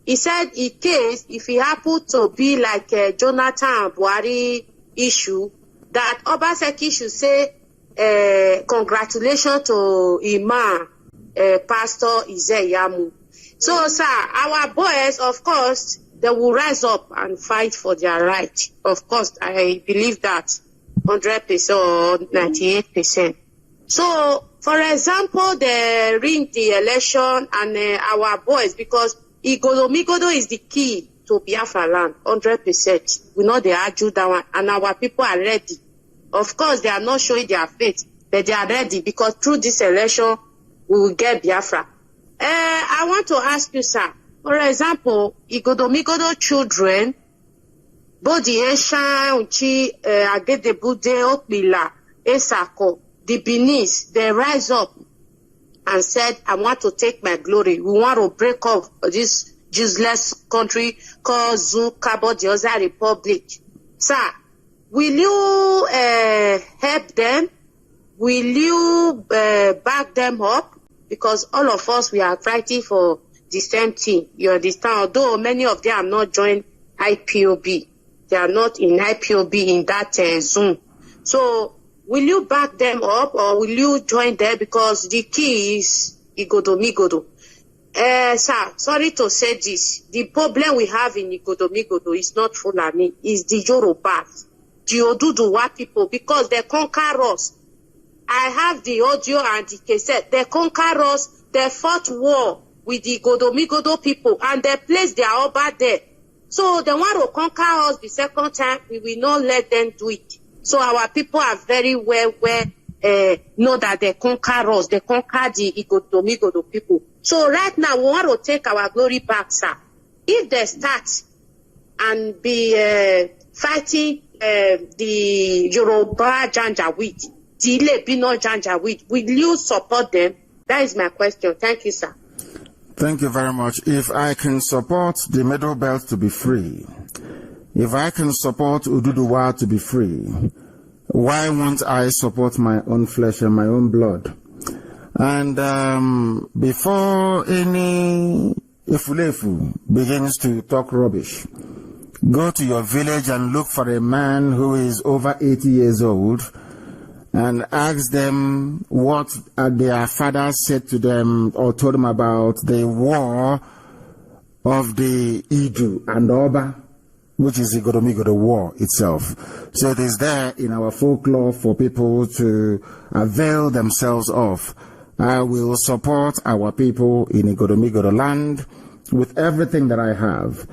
Speaker 9: He said in case, if it happened to be like Jonathan Buhari issue, that Obaseki should say congratulations to Imam, Pastor Izeyamu. So, sir, our boys, of course, they will rise up and fight for their right. Of course, I believe that 100% or 98%. So, for example, they ring the election and our boys, because Igodomigodo is the key to Biafra land, 100%. We know they argue that one, and our people are ready. Of course, they are not showing their faith, but they are ready because through this election, we will get Biafra. I want to ask you, sir, for example, Igodomigodo children, Bodi Esha, Uchi, Agedebude, Okmila, Esako, the Benis, they rise up and said, I want to take my glory. We want to break off this useless country called Cabo Dioza Republic. Sir, will you help them? Will you back them up? Because all of us, we are fighting for the same thing. You understand? Although many of them are not joined IPOB. They are not in IPOB in that zone. So, will you back them up or will you join them? Because the key is Igodomigodo. Sir, sorry to say this. The problem we have in Igodomigodo is not Fulani, it's the Yorubas, the Oduduwa people, because they conquer us. I have the audio and the cassette. They conquer us. They fought war with the Igodomigodo people and they placed their Oba there. So they want to conquer us the second time. We will not let them do it. So our people are very well know that they conquer us. They conquer the Igodomigodo people. So right now, we want to take our glory back, sir. If they start and be fighting the Yoruba Janjaweed, the Ilebino Janjaweed, will you support them? That is my question. Thank you, sir.
Speaker 1: Thank you very much. If I can support the Middle Belt to be free, if I can support Ududuwa to be free, why won't I support my own flesh and my own blood? And before any Ifulefu begins to talk rubbish, go to your village and look for a man who is over 80 years old and ask them what their father said to them or told them about the war of the Idu and Oba, which is the Igodomigodo war itself. So it is there in our folklore for people to avail themselves of. I will support our people in Igodomigodo land with everything that I have.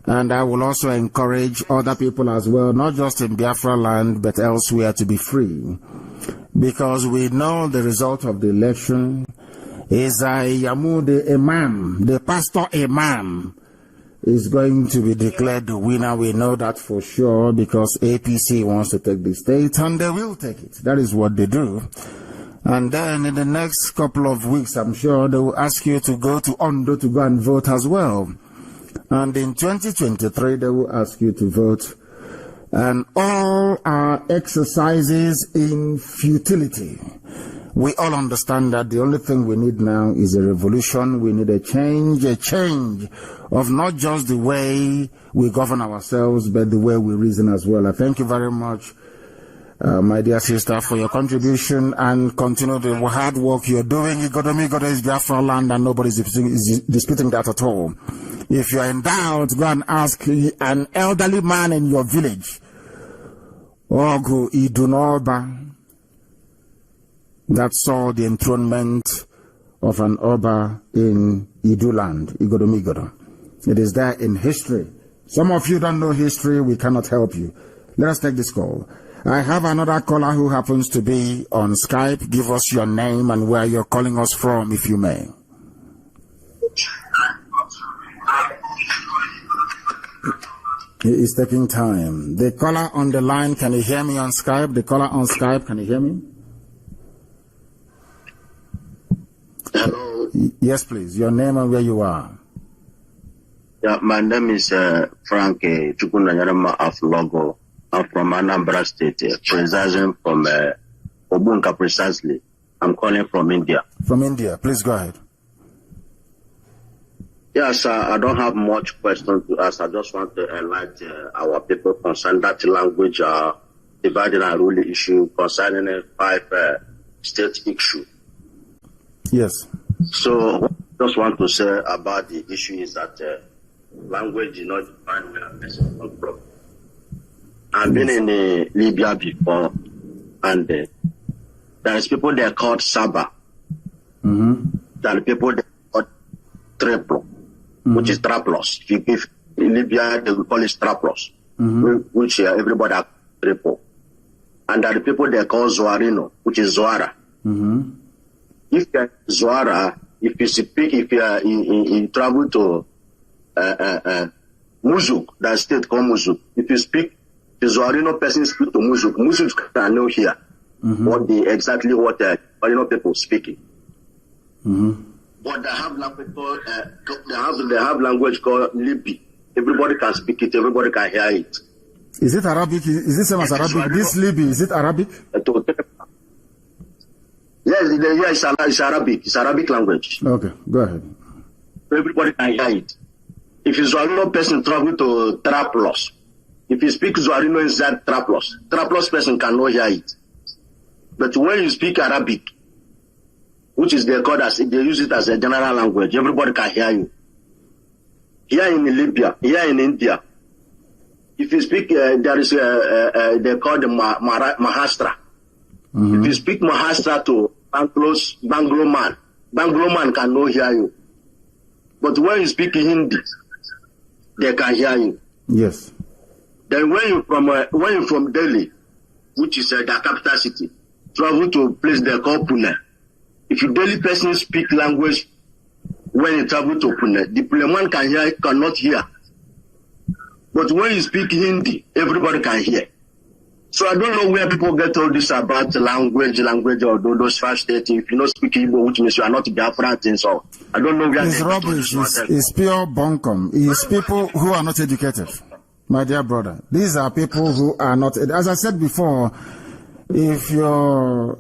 Speaker 1: And I will also encourage other people as well, not just in Biafra land, but elsewhere to be free. Because we know the result of the election is Yamu, the Imam, the pastor Imam, is going to be declared the winner. We know that for sure because APC wants to take the state and they will take it. That is what they do. And then in the next couple of weeks, I'm sure they will ask you to go to Ondo to go and vote as well. And in 2023, they will ask you to vote. And all our exercises in futility. We all understand that the only thing we need now is a revolution. We need a change of not just the way we govern ourselves, but the way we reason as well. I thank you very much, my dear sister, for your contribution and continue the hard work you're doing. Igodomigodo is Biafra land and nobody is disputing that at all. If you're in doubt, go and ask an elderly man in your village, Ogu Idunoba, that saw the enthronement of an Oba in Iduland, Igodomigodo. It is there in history. Some of you don't know history, we cannot help you. Let us take this call. I have another caller who happens to be on Skype. Give us your name and where you're calling us from, if you may. It is taking time. The caller on the line, can you hear me on Skype? The caller on Skype, can you hear me?
Speaker 10: Hello.
Speaker 1: Yes, please. Your name and where you are.
Speaker 10: Yeah, my name is Frank Chukunanyarama of Logo. I'm from Anambra State, precisely from Obunka, precisely. I'm calling from India.
Speaker 1: From India. Please go ahead.
Speaker 10: Yes, I don't have much question to ask. I just want to enlighten our people concerning that language dividing and ruling issue concerning a 5-state issue.
Speaker 1: Yes.
Speaker 10: So, what I just want to say about the issue is that language is not defined where a person comes from. I've been in Libya before, and there is people there called Saba. There are people there called Triplo, which is Traplos. If you give in Libya, they will call it Traplos, which everybody has Triple. and there are the people they call Zoarino, which is Zoara. If you are Zoara, if you speak, if you travel to Muzuk, that state called Muzuk, if you speak, the Zoarino person speak to Muzuk, Muzuk can know here what the Zoarino people speaking. But they have language called they have language called Libi. Everybody can speak it. Everybody can hear it.
Speaker 1: Is it Arabic? Is it same as Arabic? This Libi, is it Arabic?
Speaker 10: Yes, it's Arabic. It's Arabic language.
Speaker 1: Okay, go ahead.
Speaker 10: Everybody can hear it. If a Zoarino person travel to Traplos, if you speak Zoarino inside Traplos person cannot hear it. But when you speak Arabic, which is they use it as a general language, everybody can hear you. Here in Libya, here in India, if you speak, there is they call the Mahastra. If you speak Mahastra to Banglo man cannot hear you. But when you speak Hindi, they can hear you.
Speaker 1: Yes.
Speaker 10: Then when you from Delhi, which is the capital city, travel to a place they call Pune. If you Delhi person speak language, when you travel to Pune, the Pune man cannot hear. But when you speak Hindi, everybody can hear. So I don't know where people get all this about language or those five states. If you don't speak Igbo, which means you are not Biafra, so I don't know where
Speaker 1: it's rubbish. It's pure bunkum. It's people who are not educated, my dear brother. These are people who are not. As I said before, if your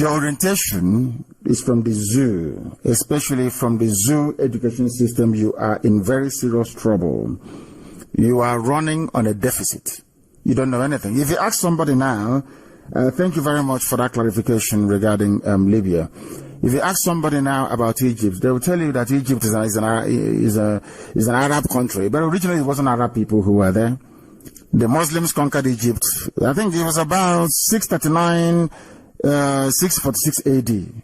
Speaker 1: orientation is from the zoo, especially from the zoo education system, you are in very serious trouble. You are running on a deficit. You don't know anything. If you ask somebody now, thank you very much for that clarification regarding Libya. If you ask somebody now about Egypt, they will tell you that Egypt is an Arab country, but originally it wasn't Arab people who were there. The Muslims conquered Egypt. I think it was about 639, 646 AD.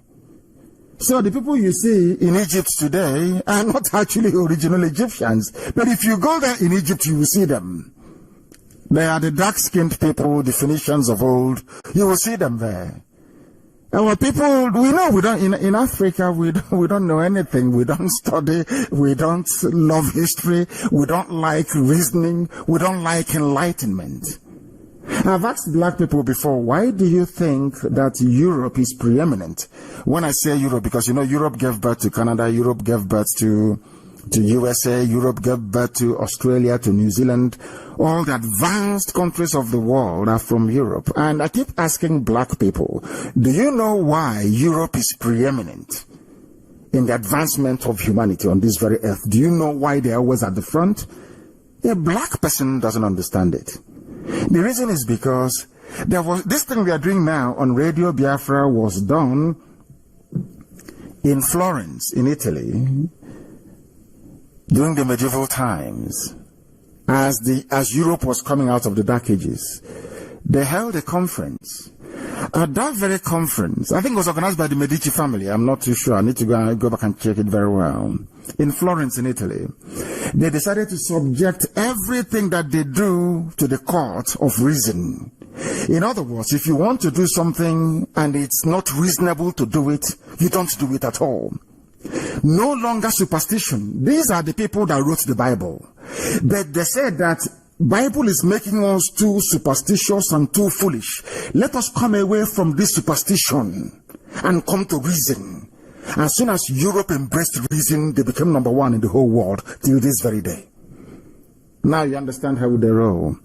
Speaker 1: So the people you see in Egypt today are not actually original Egyptians. But if you go there in Egypt, you will see them. They are the dark-skinned people, the Phoenicians of old. You will see them there. Our people, we know we don't, in Africa, we don't know anything. We don't study. We don't love history. We don't like reasoning. We don't like enlightenment. I've asked black people before, why do you think that Europe is preeminent? When I say Europe, because you know, Europe gave birth to Canada, Europe gave birth to USA, Europe gave birth to Australia, to New Zealand. All the advanced countries of the world are from Europe. And I keep asking black people, do you know why Europe is preeminent in the advancement of humanity on this very earth? Do you know why they're always at the front? A black person doesn't understand it. The reason is because there was this thing we are doing now on Radio Biafra was done in Florence, in Italy, during the medieval times, as Europe was coming out of the Dark Ages. They held a conference. At that very conference, I think it was organized by the Medici family. I'm not too sure. I need to go back and check it very well. In Florence, in Italy, they decided to subject everything that they do to the court of reason. In other words, if you want to do something and it's not reasonable to do it, you don't do it at all. No longer superstition. These are the people that wrote the Bible. But they said that Bible is making us too superstitious and too foolish. Let us come away from this superstition and come to reason. As soon as Europe embraced reason, they became number one in the whole world till this very day. Now you understand how they roll.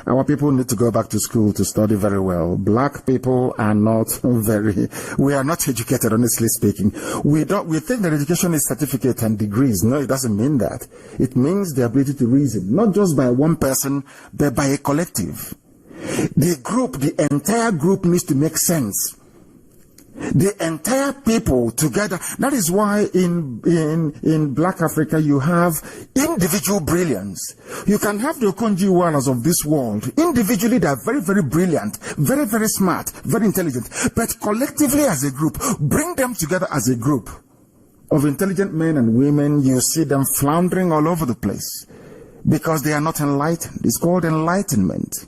Speaker 1: Our people need to go back to school to study very well. Black people are not we are not educated, honestly speaking. We think that education is certificate and degrees. No, it doesn't mean that. It means the ability to reason, not just by one person, but by a collective. The entire group needs to make sense. The entire people together. That is why in Black Africa you have individual brilliance. You can have the Okonjo-Iwealas of this world. Individually they are very, very brilliant, very, very smart, very intelligent. But collectively as a group, bring them together as a group of intelligent men and women, you see them floundering all over the place. because they are not enlightened. It's called enlightenment.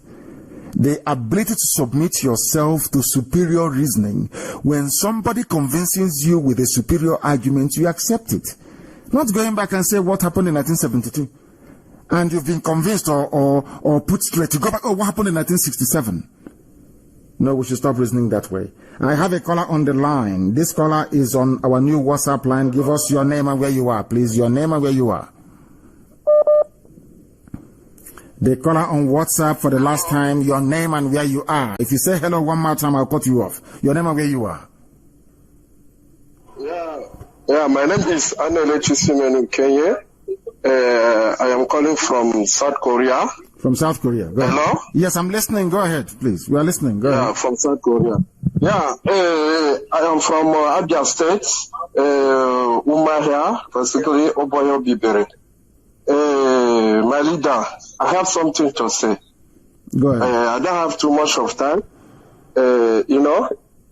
Speaker 1: The ability to submit yourself to superior reasoning. When somebody convinces you with a superior argument, you accept it. Not going back and say what happened in 1972. And you've been convinced or put straight. You go back, what happened in 1967? No, we should stop reasoning that way. I have a caller on the line. This caller is on our new WhatsApp line. Give us your name and where you are, please. Your name and where you are. The caller on WhatsApp for the last time, your name and where you are. If you say hello one more time, I'll cut you off. Your name and where you are.
Speaker 11: Yeah, my name is Anelechi Simenu Kenya. I am calling from South Korea.
Speaker 1: From South Korea. Go
Speaker 11: Hello?
Speaker 1: ahead. Yes, I'm listening. Go ahead, please. We are listening. Go ahead.
Speaker 11: From South Korea. I am from Abia State, Umahia, basically Oboyo Bibere. My leader, I have something to say.
Speaker 1: Go ahead.
Speaker 11: I don't have too much of time.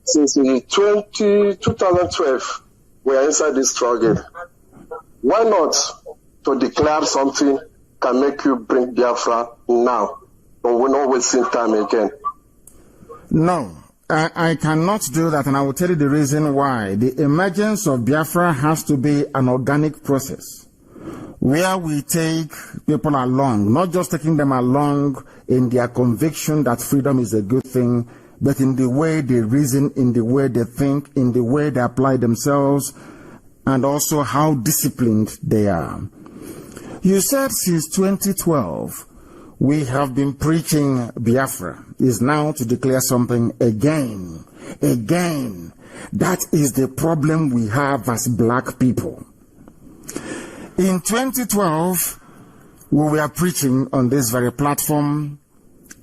Speaker 11: Since 2012, we are inside this struggle. Why not to declare something can make you bring Biafra now? And we're not wasting time again.
Speaker 1: No, I cannot do that, and I will tell you the reason why. The emergence of Biafra has to be an organic process, where we take people along, not just taking them along in their conviction that freedom is a good thing, but in the way they reason, in the way they think, in the way they apply themselves, and also how disciplined they are. You said since 2012, we have been preaching Biafra is now to declare something again. That is the problem we have as black people. In 2012, we were preaching on this very platform,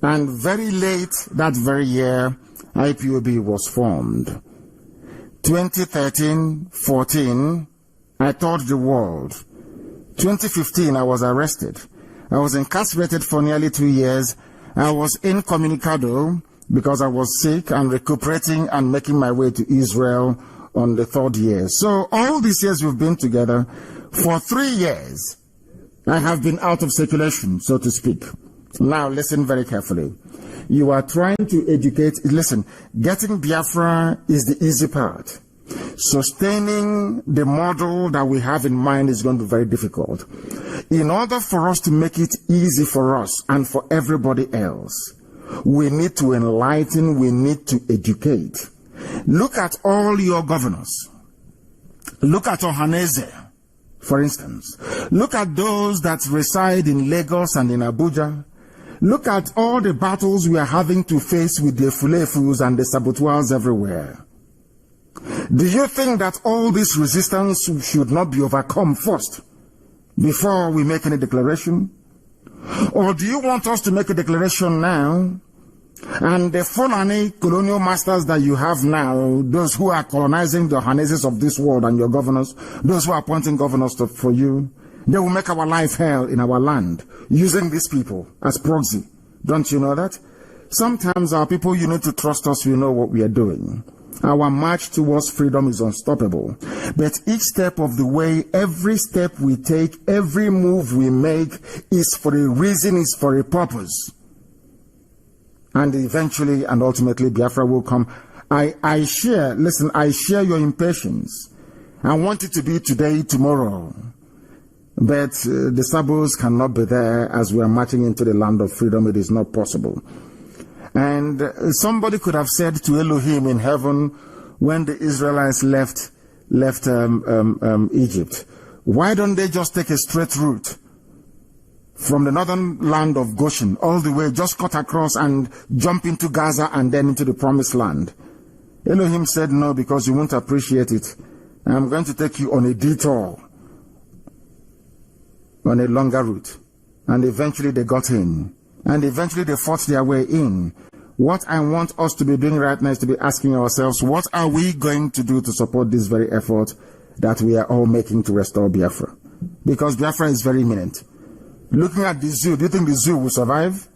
Speaker 1: and very late that very year, IPOB was formed. 2013-14, I taught the world. 2015, I was arrested. I was incarcerated for nearly 2 years. I was incommunicado because I was sick and recuperating and making my way to Israel on the 3rd year. So all these years we've been together, for 3 years, I have been out of circulation, so to speak. Now listen very carefully. You are trying to educate. Listen, getting Biafra is the easy part. Sustaining the model that we have in mind is going to be very difficult. In order for us to make it easy for us and for everybody else, we need to enlighten, we need to educate. Look at all your governors. Look at Ohaneze, for instance. Look at those that reside in Lagos and in Abuja. Look at all the battles we are having to face with the Fulefus and the saboteurs everywhere. Do you think that all this resistance should not be overcome first before we make any declaration? Or do you want us to make a declaration now, and the Fulani colonial masters that you have now, those who are colonizing the Ohanezes of this world and your governors, those who are appointing governors for you, they will make our life hell in our land using these people as proxy. Don't you know that? Sometimes our people, you need to trust us, we know what we are doing. Our march towards freedom is unstoppable. But each step of the way, every step we take, every move we make is for a reason, is for a purpose. And eventually and ultimately Biafra will come. I share your impatience. I want it to be today, tomorrow. But the Sabos cannot be there as we are marching into the land of freedom. It is not possible. And somebody could have said to Elohim in heaven when the Israelites left Egypt, why don't they just take a straight route from the northern land of Goshen all the way, just cut across and jump into Gaza and then into the promised land? Elohim said no, because you won't appreciate it. I'm going to take you on a detour, on a longer route. And eventually they got in. And eventually they fought their way in. What I want us to be doing right now is to be asking ourselves, what are we going to do to support this very effort that we are all making to restore Biafra? Because Biafra is very imminent. Looking at the zoo, do you think the zoo will survive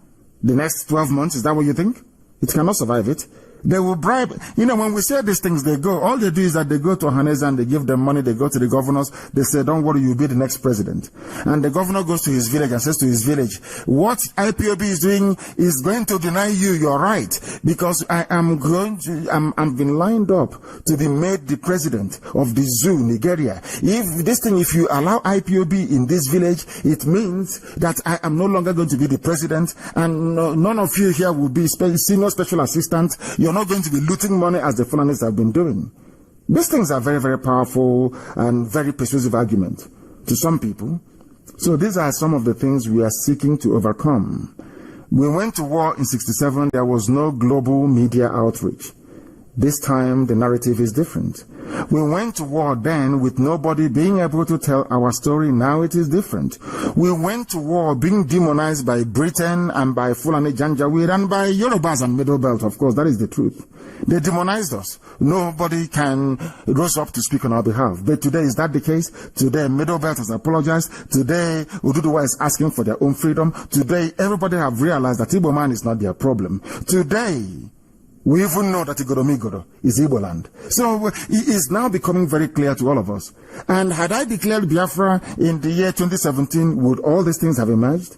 Speaker 1: the next 12 months? Is that what you think? It cannot survive it. They will bribe. When we say these things, all they do is that they go to Haneza and they give them money. They go to the governors. They say, don't worry, you'll be the next president. And the governor goes to his village and says to his village, what IPOB is doing is going to deny you your right, because I'm been lined up to be made the president of the zoo, Nigeria. If you allow IPOB in this village, it means that I am no longer going to be the president, and none of you here will be senior special assistant. You're not going to be looting money as the Fulanis have been doing. These things are very, very powerful and very persuasive argument to some people. So these are some of the things we are seeking to overcome. We went to war in 67. There was no global media outreach. This time, the narrative is different. We went to war then with nobody being able to tell our story. Now it is different. We went to war being demonized by Britain and by Fulani Janjaweed and by Yorubas and Middle Belt. Of course, that is the truth. They demonized us. Nobody can rise up to speak on our behalf. But today, is that the case? Today, Middle Belt has apologized. Today, Ududuwa is asking for their own freedom. Today, everybody have realized that Igbo man is not their problem. Today, we even know that Igodomigodo is Igbo land. So it is now becoming very clear to all of us. And had I declared Biafra in the year 2017, would all these things have emerged?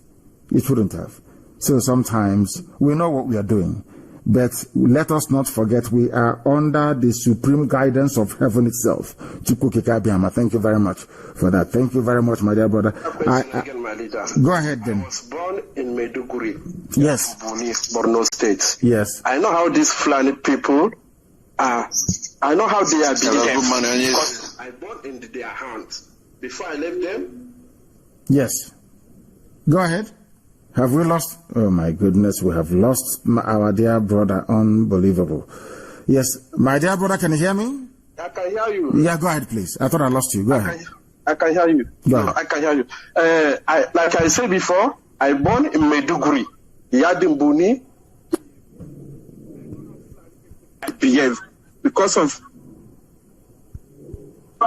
Speaker 1: It wouldn't have. So sometimes we know what we are doing. But let us not forget we are under the supreme guidance of heaven itself. Thank you very much for that. Thank you very much, my dear brother. Go ahead then.
Speaker 11: I was born in Maiduguri.
Speaker 1: Yes.
Speaker 11: Borno State.
Speaker 1: Yes.
Speaker 11: I know how these Fulani people are. I know how they are behaving. Because I born in their hands. Before I left them.
Speaker 1: Yes. Go ahead. Have we lost? Oh my goodness, we have lost our dear brother. Unbelievable. Yes, my dear brother, can you hear me?
Speaker 11: I can hear you.
Speaker 1: Yeah, go ahead, please. I thought I lost you. Go ahead.
Speaker 11: I can hear you. No, I can hear you. Like I said before, I born in Maiduguri, Yadimbuni. I behave because of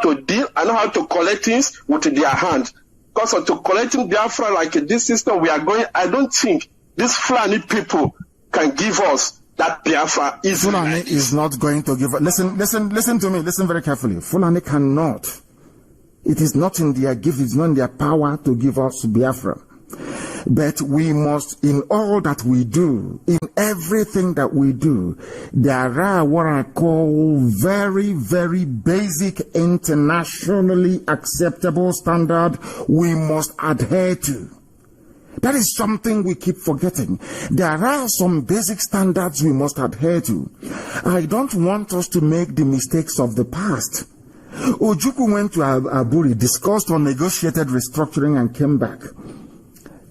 Speaker 11: to deal. I know how to collect things with their hand. Because of to collecting Biafra like this system we are going, I don't think these Fulani people can give us that Biafra is.
Speaker 1: Fulani is not going to give us. Listen to me. Listen very carefully. Fulani cannot. It is not in their gift. It's not in their power to give us Biafra. But we must, in all that we do, in everything that we do, there are what I call very, very basic, internationally acceptable standard we must adhere to. That is something we keep forgetting. There are some basic standards we must adhere to. I don't want us to make the mistakes of the past. Ojukwu went to Aburi, discussed or negotiated restructuring and came back.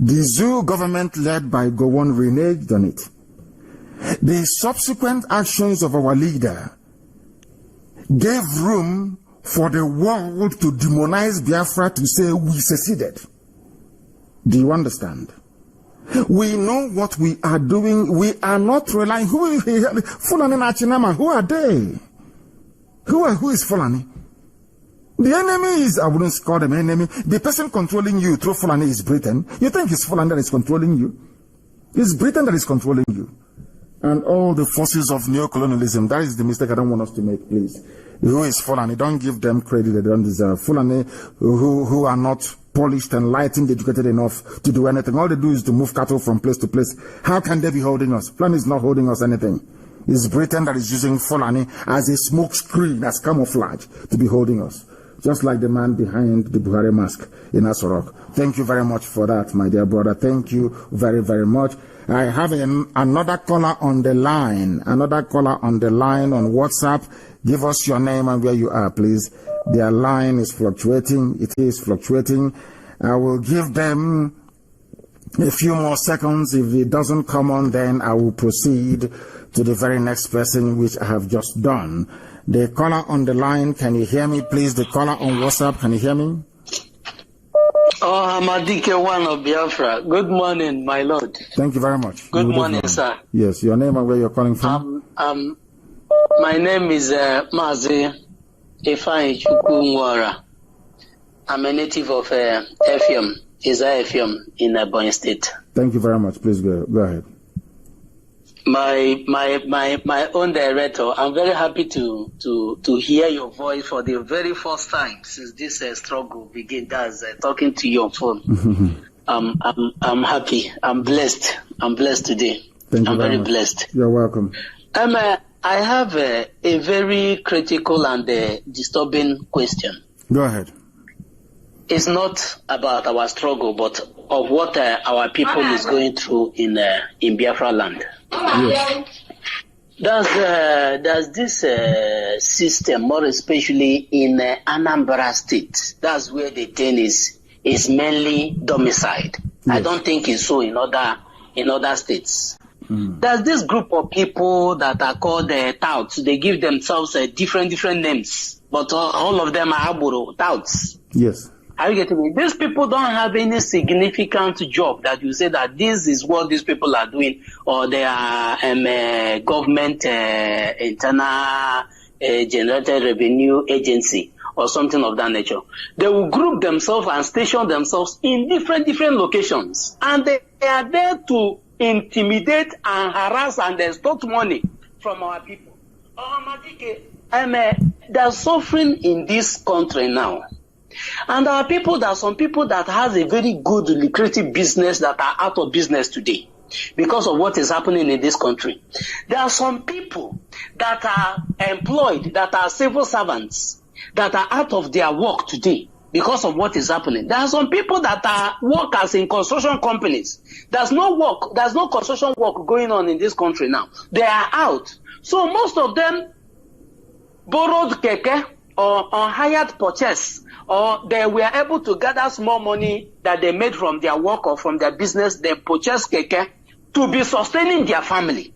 Speaker 1: The zoo government led by Gowon reneged on it. The subsequent actions of our leader gave room for the world to demonize Biafra, to say we seceded. Do you understand? We know what we are doing. We are not relying. Fulani Nachinama, who are they? Who is Fulani? The enemy is, I wouldn't call them enemy. The person controlling you through Fulani is Britain. You think it's Fulani that is controlling you? It's Britain that is controlling you. And all the forces of neocolonialism. That is the mistake I don't want us to make, please. Who is Fulani? Don't give them credit they don't deserve. Fulani who are not polished, enlightened, educated enough to do anything. All they do is to move cattle from place to place. How can they be holding us? Fulani is not holding us anything. It's Britain that is using Fulani as a smoke screen, as camouflage, to be holding us. Just like the man behind the Buhari mask in Asorok. Thank you very much for that, my dear brother. Thank you very, very much. I have another caller on the line. Another caller on the line on WhatsApp. Give us your name and where you are, please. Their line is fluctuating. It is fluctuating. I will give them a few more seconds. If it doesn't come on, then I will proceed to the very next person, which I have just done. The caller on the line, can you hear me, please? The caller on WhatsApp, can you hear me?
Speaker 12: Oh, Hamadike one of Biafra. Good morning, my lord.
Speaker 1: Thank you very much.
Speaker 12: Good morning, sir.
Speaker 1: Yes, your name and where you're calling from?
Speaker 12: My name is Mazi Nnamdi. I'm a native of Efium, Efium in Ebonyi State.
Speaker 1: Thank you very much. Please go ahead.
Speaker 12: my own director, I'm very happy to hear your voice for the very first time since this struggle began. That's talking to you on phone. I'm happy. I'm blessed. I'm blessed today. I'm very blessed.
Speaker 1: You're welcome.
Speaker 12: I have a very critical and disturbing question.
Speaker 1: Go ahead.
Speaker 12: It's not about our struggle, but of what our people is going through in Biafra land.
Speaker 1: Yes.
Speaker 12: Does this system, more especially in Anambra State, that's where the thing is mainly domiciled. Yes. I don't think it's so in other states. There's this group of people that are called touts. They give themselves different names, but all of them are Aburo touts.
Speaker 1: Yes.
Speaker 12: Are you getting me? These people don't have any significant job that you say that this is what these people are doing, or they are government internal generated revenue agency or something of that nature. They will group themselves and station themselves in different locations, and they are there to intimidate and harass and extort money from our people. They're suffering in this country now. And there are some people that has a very good lucrative business that are out of business today because of what is happening in this country. There are some people that are employed, that are civil servants, that are out of their work today because of what is happening. There are some people that are workers in construction companies. There's no construction work going on in this country now. They are out. So most of them borrowed keke or on hired purchase, or they were able to gather small money that they made from their work or from their business. They purchased keke to be sustaining their family.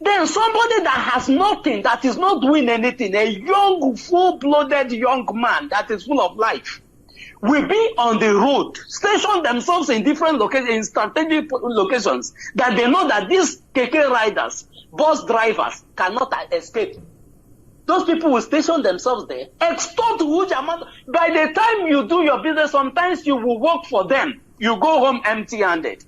Speaker 12: Then somebody that has nothing, that is not doing anything, a young, full-blooded young man that is full of life, will be on the road, station themselves in different locations, in strategic locations, that they know that these keke riders, bus drivers cannot escape. Those people will station themselves there, extort huge amount. By the time you do your business, sometimes you will work for them. You go home empty-handed.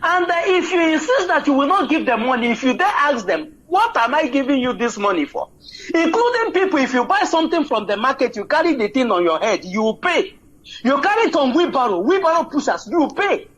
Speaker 12: And if you insist that you will not give them money, if you dare ask them, what am I giving you this money for? Including people, if you buy something from the market, you carry the thing on your head, you pay. You carry it on wheelbarrow pushers, you pay.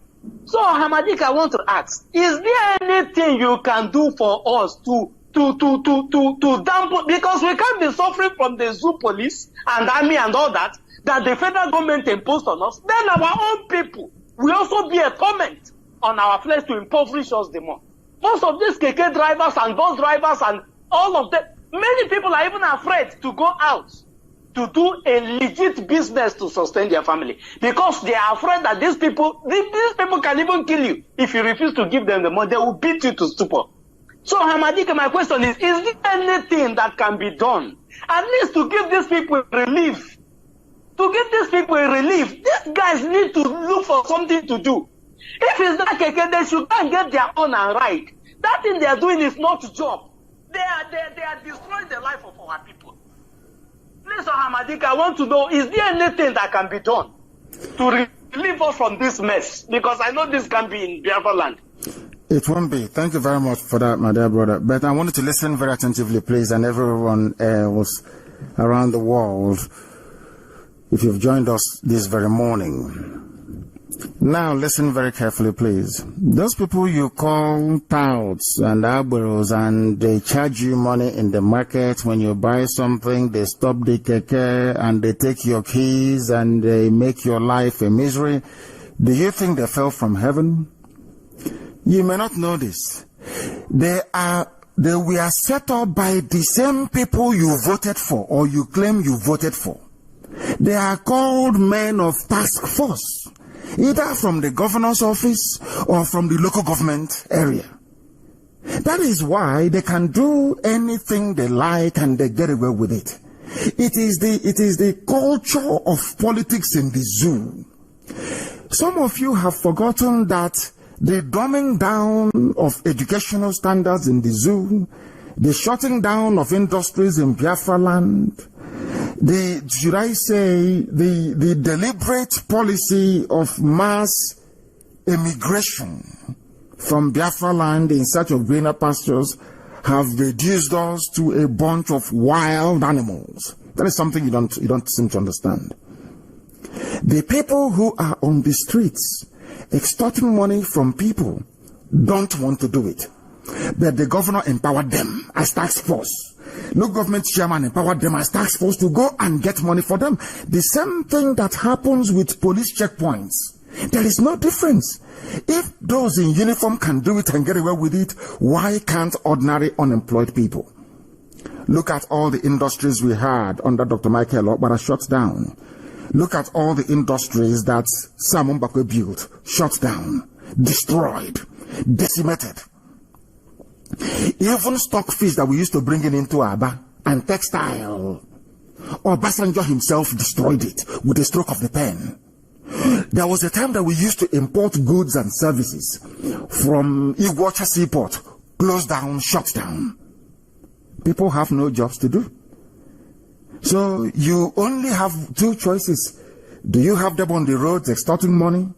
Speaker 12: So, Hamadik, I want to ask, is there anything you can do for us to dampen, because we can't be suffering from the zoo police and army and all that the federal government imposed on us. Then our own people will also be a torment on our flesh to impoverish us the more. Most of these keke drivers and bus drivers and all of them, many people are even afraid to go out to do a legit business to sustain their family because they are afraid that these people can even kill you if you refuse to give them the money. They will beat you to stupor. So, Hamadika, my question is there anything that can be done, at least to give these people relief? To give these people a relief, these guys need to look for something to do. If it's that keke, they should go and get their own and ride. That thing they are doing is not a job. They are destroying the life of our people. Please, Hamadika, I want to know, is there anything that can be done to relieve us from this mess? Because I know this can be in Biafra land.
Speaker 1: It won't be. Thank you very much for that, my dear brother. But I wanted to listen very attentively, please, and everyone else around the world, if you've joined us this very morning. Now, listen very carefully, please. Those people you call touts and arboros, and they charge you money in the market when you buy something, they stop the keke and they take your keys and they make your life a misery. Do you think they fell from heaven? You may not know this. They were set up by the same people you voted for or you claim you voted for. They are called men of task force, either from the governor's office or from the local government area. That is why they can do anything they like and they get away with it. It is the culture of politics in the zoo. Some of you have forgotten that the dumbing down of educational standards in the zoo, the shutting down of industries in Biafra land, the deliberate policy of mass immigration from Biafra land in search of greener pastures have reduced us to a bunch of wild animals. That is something you don't seem to understand. The people who are on the streets extorting money from people don't want to do it. But the governor empowered them as task force. No government chairman empowered them as task force to go and get money for them. The same thing that happens with police checkpoints. There is no difference. If those in uniform can do it and get away with it, why can't ordinary unemployed people? Look at all the industries we had under Dr. Michael Okpara shut down. Look at all the industries that Sam Mbakwe built, shut down, destroyed, decimated. Even stockfish that we used to bring into Aba and textile, Obasanjo himself destroyed it with a stroke of the pen. There was a time that we used to import goods and services from Iguacha Seaport, closed down, shut down. People have no jobs to do. So you only have two choices. Do you have them on the roads extorting money?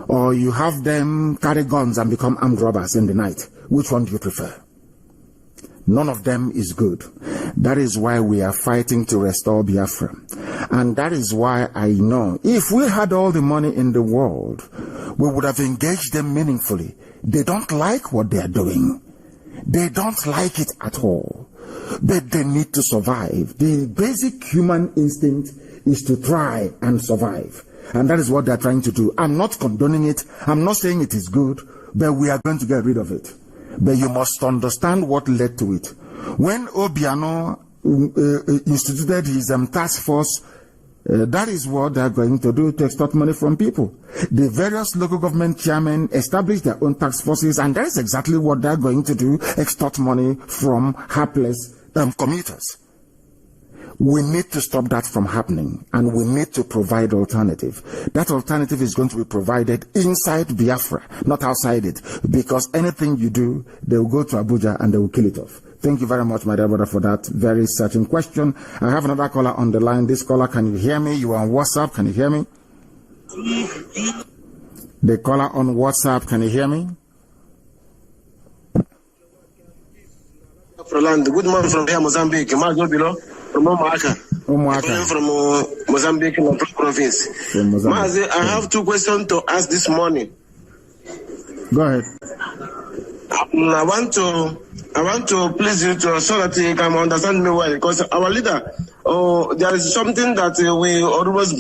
Speaker 1: Or you have them carry guns and become armed robbers in the night? Which one do you prefer? None of them is good. That is why we are fighting to restore Biafra. And that is why I know if we had all the money in the world, we would have engaged them meaningfully. They don't like what they are doing. They don't like it at all. But they need to survive. The basic human instinct is to try and survive. And that is what they're trying to do. I'm not condoning it. I'm not saying it is good, but we are going to get rid of it. But you must understand what led to it. When Obiano instituted his task force, that is what they are going to do to extort money from people. The various local government chairmen established their own task forces, and that is exactly what they are going to do, extort money from hapless commuters. We need to stop that from happening, and we need to provide alternative. That alternative is going to be provided inside Biafra, not outside it, because anything you do, they will go to Abuja and they will kill it off. Thank you very much, my dear brother, for that very searching question. I have another caller on the line. This caller, can you hear me? You are on WhatsApp. Can you hear me? The caller on WhatsApp, can you hear me?
Speaker 8: Good morning from here, Mozambique. From Mozambique province. Mazi, I have two questions to ask this morning.
Speaker 1: Go ahead.
Speaker 8: I want to please you to so that you can understand me well, because our leader, there is something that we always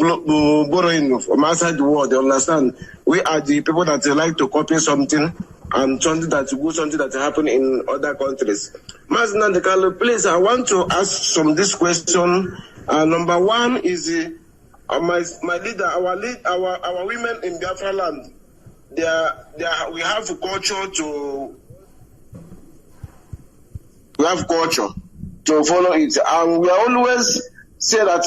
Speaker 8: borrowing from outside the world. You understand? We are the people that like to copy something and something that happen in other countries. Mazi Nnamdi Kanu, please, I want to ask this question. Number one is my leader, our women in Biafra land. We have culture to follow it, and we always say that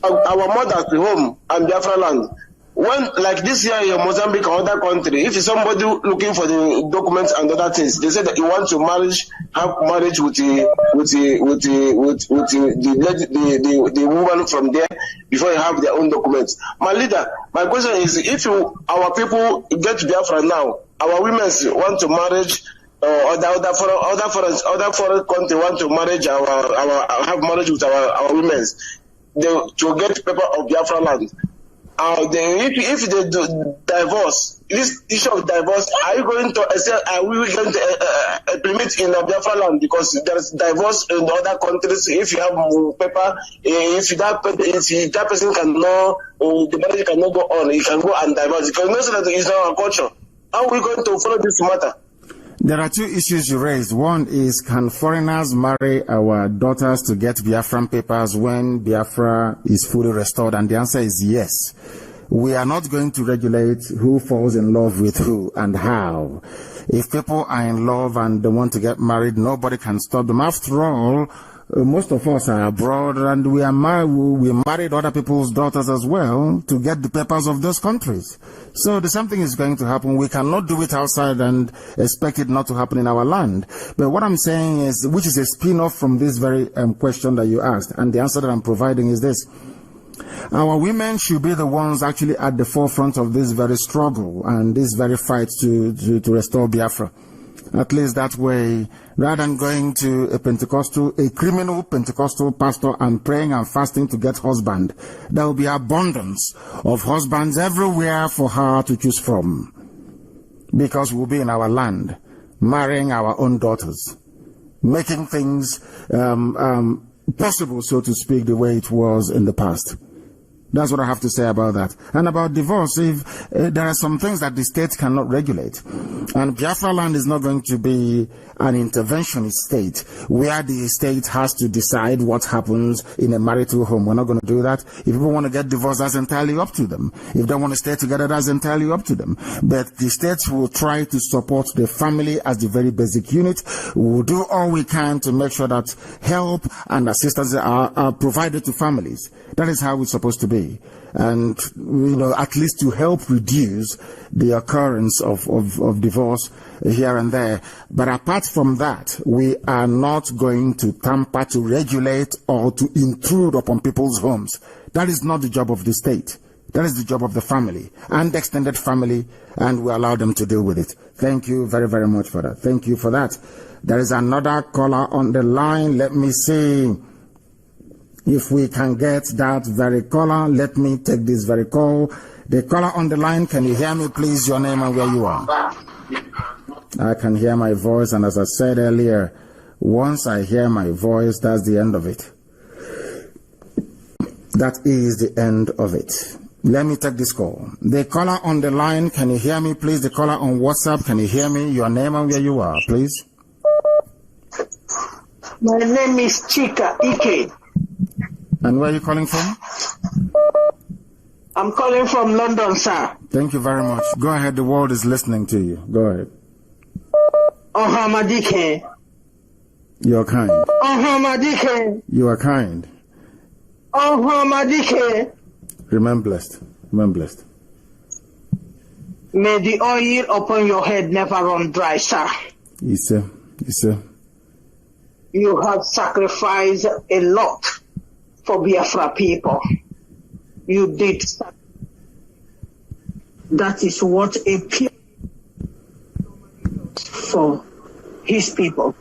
Speaker 8: our mothers at home and Biafra land. When, like this year in Mozambique or other country, if somebody looking for the documents and other things, they say that you want to have marriage with the woman from there before you have their own documents. My leader, my question is, if our people get to Biafra now, our women want to marriage, other foreign country want to marriage have marriage with our women, to get paper of Biafra land. If they do divorce, this issue of divorce, are we going to implement in Biafra land? Because there is divorce in other countries. If you have paper, if that person cannot, the marriage cannot go on, he can go and divorce. Because most of that is not our culture. How are we going to follow this matter?
Speaker 1: There are two issues you raised. One is, can foreigners marry our daughters to get Biafran papers when Biafra is fully restored? And the answer is yes. We are not going to regulate who falls in love with who and how. If people are in love and they want to get married, nobody can stop them. After all, most of us are abroad, and we married other people's daughters as well to get the papers of those countries. So the same thing is going to happen. We cannot do it outside and expect it not to happen in our land. But what I'm saying is, which is a spin-off from this very question that you asked, and the answer that I'm providing is this. Our women should be the ones actually at the forefront of this very struggle and this very fight to restore Biafra. At least that way, rather than going to a criminal Pentecostal pastor and praying and fasting to get husband, there will be abundance of husbands everywhere for her to choose from. Because we'll be in our land, marrying our own daughters, making things possible, so to speak, the way it was in the past. That's what I have to say about that. And about divorce, if there are some things that the state cannot regulate, and Biafra land is not going to be an interventionist state where the state has to decide what happens in a marital home. We're not going to do that. If people want to get divorced, that's entirely up to them. If they want to stay together, that's entirely up to them. But the states will try to support the family as the very basic unit. We'll do all we can to make sure that help and assistance are provided to families. That is how it's supposed to be. And, at least to help reduce the occurrence of divorce here and there. But apart from that, we are not going to tamper, to regulate, or to intrude upon people's homes. That is not the job of the state. That is the job of the family and the extended family, and we allow them to deal with it. Thank you very, very much for that. Thank you for that. There is another caller on the line. Let me see if we can get that very caller. Let me take this very call. The caller on the line, can you hear me, please? Your name and where you are. I can hear my voice, and as I said earlier, once I hear my voice, that's the end of it. That is the end of it. Let me take this call. The caller on the line, can you hear me, please? The caller on WhatsApp, can you hear me? Your name and where you are, please.
Speaker 13: My name is Chika Ike.
Speaker 1: And where are you calling from?
Speaker 13: I'm calling from London, sir.
Speaker 1: Thank you very much. Go ahead. The world is listening to you. Go ahead.
Speaker 13: Ohamadike.
Speaker 1: You're kind.
Speaker 13: Ohamadike.
Speaker 1: You are kind.
Speaker 13: Ohamadike.
Speaker 1: Remain blessed. Remain blessed.
Speaker 13: May the oil upon your head never run dry, sir.
Speaker 1: Yes, sir. Yes, sir.
Speaker 13: You have sacrificed a lot for Biafra people. You did. That is what a peer for his people.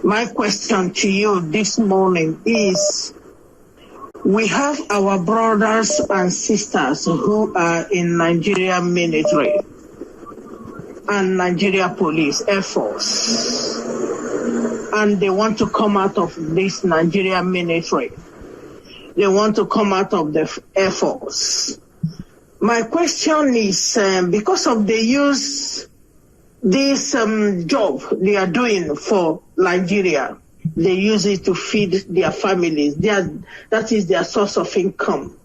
Speaker 13: My question to you this morning is, we have our brothers and sisters who are in Nigeria military and Nigeria police, Air Force, and they want to come out of this Nigeria military. They want to come out of the Air Force. My question is, because of they use this job they are doing for Nigeria, they use it to feed their families. That is their source of income.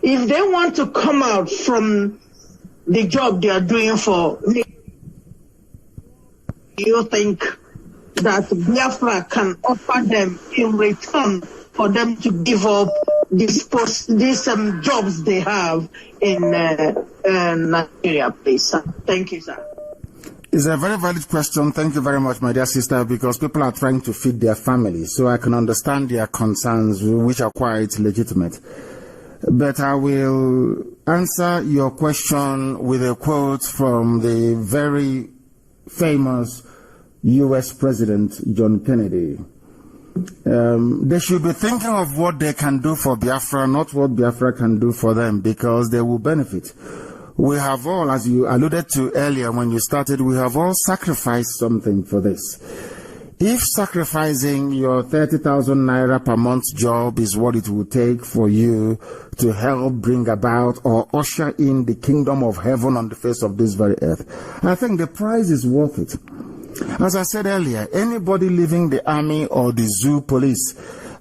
Speaker 13: If they want to come out from the job they are doing for, do you think that Biafra can offer them in return for them to give up these jobs they have in Nigeria, please, sir? Thank you, sir.
Speaker 1: It's a very valid question. Thank you very much, my dear sister, because people are trying to feed their families, so I can understand their concerns, which are quite legitimate. But I will answer your question with a quote from the very famous U.S. President John Kennedy. They should be thinking of what they can do for Biafra, not what Biafra can do for them, because they will benefit. We have all, as you alluded to earlier when you started, we have all sacrificed something for this. If sacrificing your 30,000 naira per month job is what it will take for you to help bring about or usher in the kingdom of heaven on the face of this very earth, I think the price is worth it. As I said earlier, anybody leaving the army or the zoo police,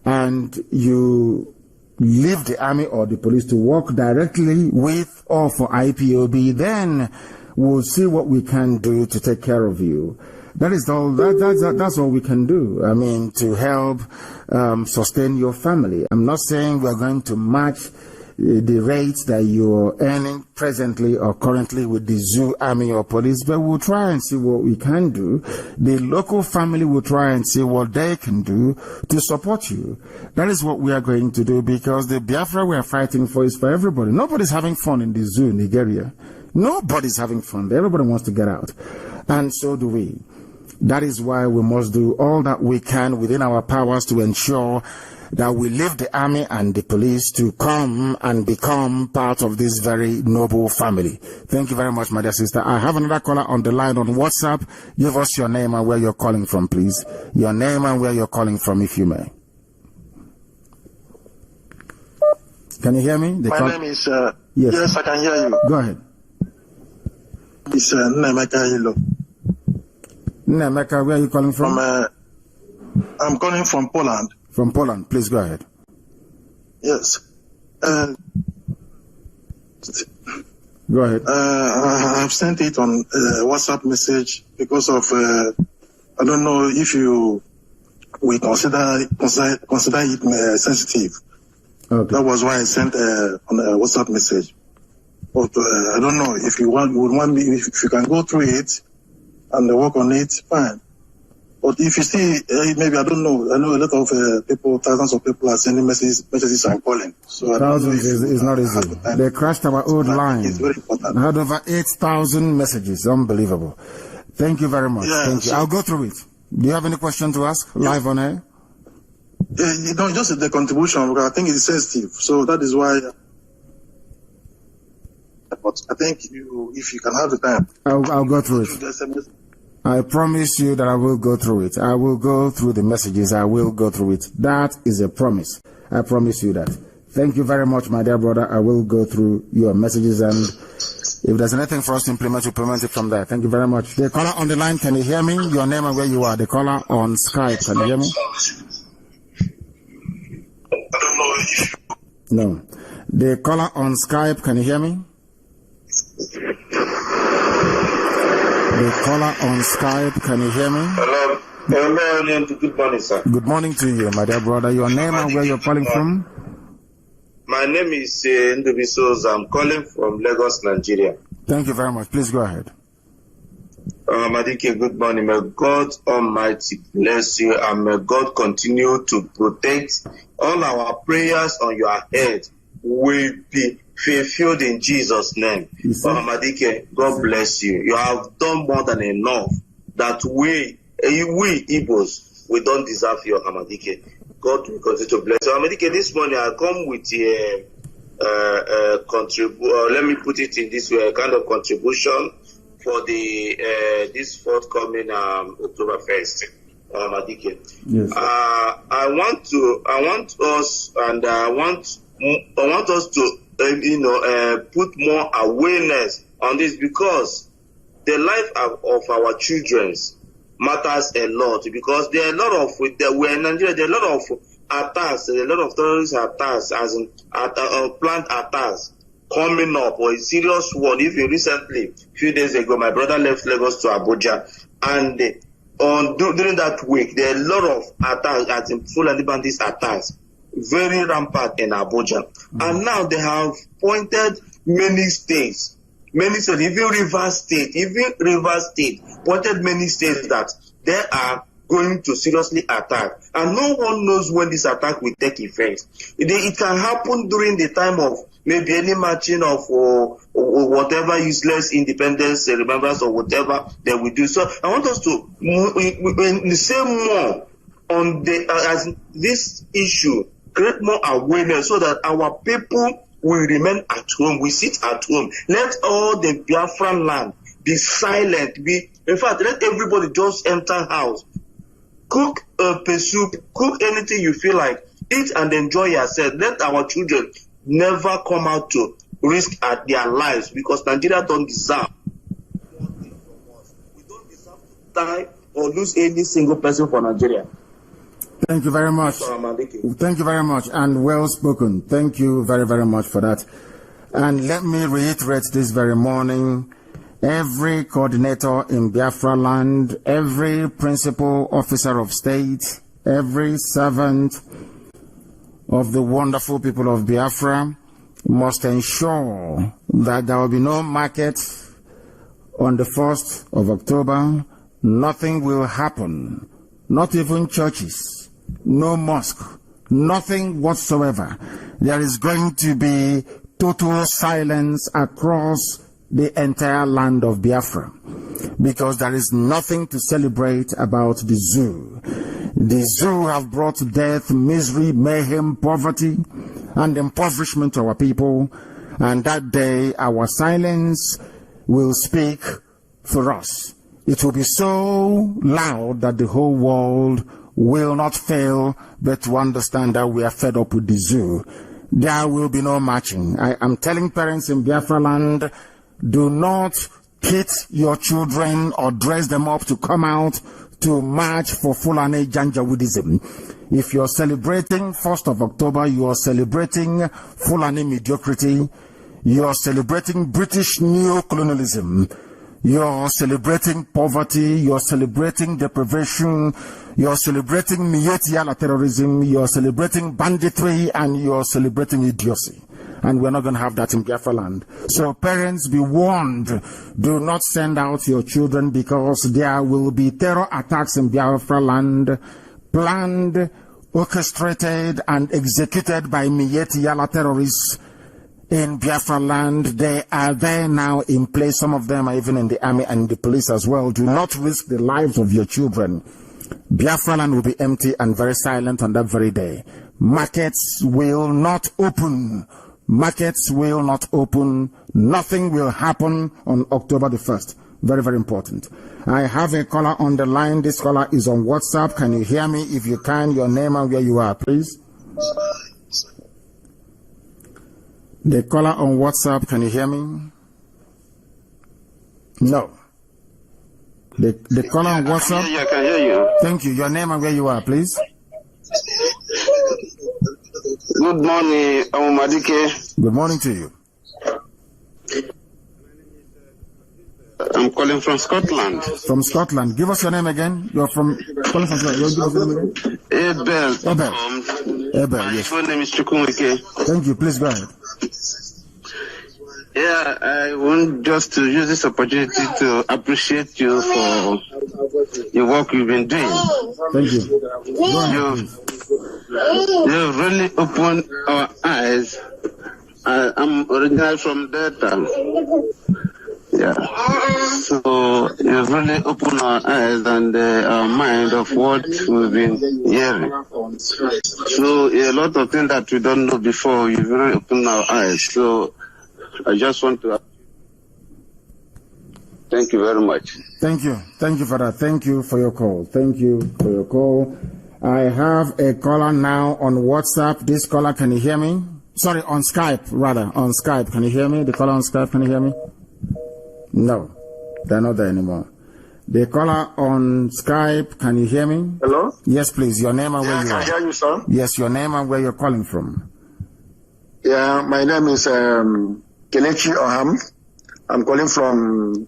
Speaker 1: and you leave the army or the police to work directly with or for IPOB, then we'll see what we can do to take care of you. That is all. That's all we can do. I mean, to help sustain your family. I'm not saying we're going to match the rates that you're earning presently or currently with the zoo, army, or police, but we'll try and see what we can do. The local family will try and see what they can do to support you. That is what we are going to do, because the Biafra we are fighting for is for everybody. Nobody's having fun in the zoo in Nigeria. Nobody's having fun. Everybody wants to get out. And so do we. That is why we must do all that we can within our powers to ensure that we leave the army and the police to come and become part of this very noble family. Thank you very much, my dear sister. I have another caller on the line on WhatsApp. Give us your name and where you're calling from, please. Your name and where you're calling from, if you may. Can you hear me?
Speaker 14: My name is...
Speaker 1: yes,
Speaker 14: I can hear you.
Speaker 1: Go ahead.
Speaker 14: It's Nnameka Hilo.
Speaker 1: Nnameka, where are you calling from?
Speaker 14: I'm calling from Poland.
Speaker 1: From Poland. Please go ahead.
Speaker 14: Yes.
Speaker 1: Go ahead.
Speaker 14: I've sent it on WhatsApp message because of, I don't know if we consider it sensitive.
Speaker 1: Okay.
Speaker 14: That was why I sent on a WhatsApp message. But I don't know if you would want me, if you can go through it and work on it, fine. But if you see, maybe I don't know. I know a lot of people, thousands of people are sending messages and calling. So
Speaker 1: thousands is not easy. They crashed our old line.
Speaker 14: It's very important.
Speaker 1: I had over 8,000 messages. Unbelievable. Thank you very much.
Speaker 14: Yeah,
Speaker 1: Thank you. I'll go through it. Do you have any question to ask live on air?
Speaker 14: Just the contribution, because I think it's sensitive. So that is why. But I think if you can have the time,
Speaker 1: I'll go through it. I promise you that I will go through it. I will go through the messages. I will go through it. That is a promise. I promise you that. Thank you very much, my dear brother. I will go through your messages, and if there's anything for us to implement, we'll implement it from there. Thank you very much. The caller on the line, can you hear me? Your name and where you are. The caller on Skype, can you hear me?
Speaker 14: I don't know if you...
Speaker 1: No. The caller on Skype, can you hear me? The caller on Skype, can you hear me?
Speaker 4: Hello. Hello, good morning, sir.
Speaker 1: Good morning to you, my dear brother. Your name and where you're calling from?
Speaker 4: My name is Ndubisos. I'm calling from Lagos, Nigeria.
Speaker 1: Thank you very much. Please go ahead.
Speaker 4: Madike, good morning. May God Almighty bless you, and may God continue to protect. All our prayers on your head will be fulfilled in Jesus' name. Madike, God bless you. You have done more than enough that we Igbos, we don't deserve your Hamadike. God will continue to bless you. Hamadike, this morning I come with let me put it in this way, a kind of contribution for the this forthcoming October 1st.
Speaker 1: Yes.
Speaker 4: I want us to put more awareness on this, because the life of our children matters a lot, because there are a lot of we're in Nigeria, there are a lot of attacks, there are a lot of terrorist attacks, as in planned attacks coming up, or a serious one. Even recently, a few days ago, my brother left Lagos to Abuja, and during that week, there are a lot of attacks, as in Fulani bandits attacks, very rampant in Abuja. And now they have pointed many states, even Rivers State, pointed many states that they are going to seriously attack. And no one knows when this attack will take effect. It can happen during the time of maybe any marching of or whatever useless independence, remembrance, or whatever they will do. So I want us to say more on as this issue, create more awareness so that our people will remain at home. We sit at home. Let all the Biafran land be silent. In fact, let everybody just enter house. Cook pea soup, cook anything you feel like. Eat and enjoy yourself. Let our children never come out to risk at their lives, because Nigeria don't deserve. We don't deserve to die or lose any single person for Nigeria.
Speaker 1: Thank you very much. Thank you very much, and well spoken. Thank you very, very much for that. And let me reiterate this very morning, every coordinator in Biafra land, every principal officer of state, every servant of the wonderful people of Biafra, must ensure that there will be no market on the 1st of October. Nothing will happen, not even churches, no mosque, nothing whatsoever. There is going to be total silence across the entire land of Biafra, because there is nothing to celebrate about the zoo. The zoo have brought death, misery, mayhem, poverty, and impoverishment to our people, and that day our silence will speak for us. It will be so loud that the whole world will not fail but to understand that we are fed up with the zoo. There will be no marching. I am telling parents in Biafra land, do not kid your children or dress them up to come out to march for Fulani Janjaweedism. If you're celebrating 1st of October, you are celebrating Fulani mediocrity. You are celebrating British neo-colonialism. You are celebrating poverty. You are celebrating deprivation. You are celebrating Mietiala terrorism. You are celebrating banditry, and you are celebrating idiocy. And we're not going to have that in Biafra land. So parents, be warned. Do not send out your children, because there will be terror attacks in Biafra land, planned, orchestrated, and executed by Mietiala terrorists in Biafra land. They are there now in place. Some of them are even in the army and the police as well. Do not risk the lives of your children. Biafra land will be empty and very silent on that very day. Markets will not open. Markets will not open. Nothing will happen on October the 1st. Very, very important. I have a caller on the line. This caller is on WhatsApp. Can you hear me? If you can, your name and where you are, please. The caller on WhatsApp, can you hear me? No. The caller on WhatsApp?
Speaker 15: I can hear you.
Speaker 1: Thank you. Your name and where you are, please.
Speaker 15: Good morning, Amadike.
Speaker 1: Good morning to you.
Speaker 15: I'm calling from Scotland.
Speaker 1: From Scotland. Give us your name again. You're from calling from Scotland. Give us your name again.
Speaker 15: Abel.
Speaker 1: Abel, yes.
Speaker 15: My full name is Chukwuemeke.
Speaker 1: Thank you. Please go ahead.
Speaker 15: Yeah, I want just to use this opportunity to appreciate you for your work you've been doing.
Speaker 1: Thank you.
Speaker 15: You've really opened our eyes. I'm originally from Delta. Yeah. So you've really opened our eyes and our mind of what we've been hearing. So a lot of things that we don't know before, you've really opened our eyes. So I just want to thank you very much.
Speaker 1: Thank you. Thank you for that. Thank you for your call. Thank you for your call. I have a caller now on WhatsApp. This caller, can you hear me? Sorry, on Skype, rather. On Skype. Can you hear me? The caller on Skype, can you hear me? No, they're not there anymore. The caller on Skype, can you hear me?
Speaker 5: Hello?
Speaker 1: Yes, please. Your name and where you are.
Speaker 5: I can hear you, sir.
Speaker 1: Yes, your name and where you're calling from.
Speaker 5: Yeah, my name is Kelechi Oham. I'm calling from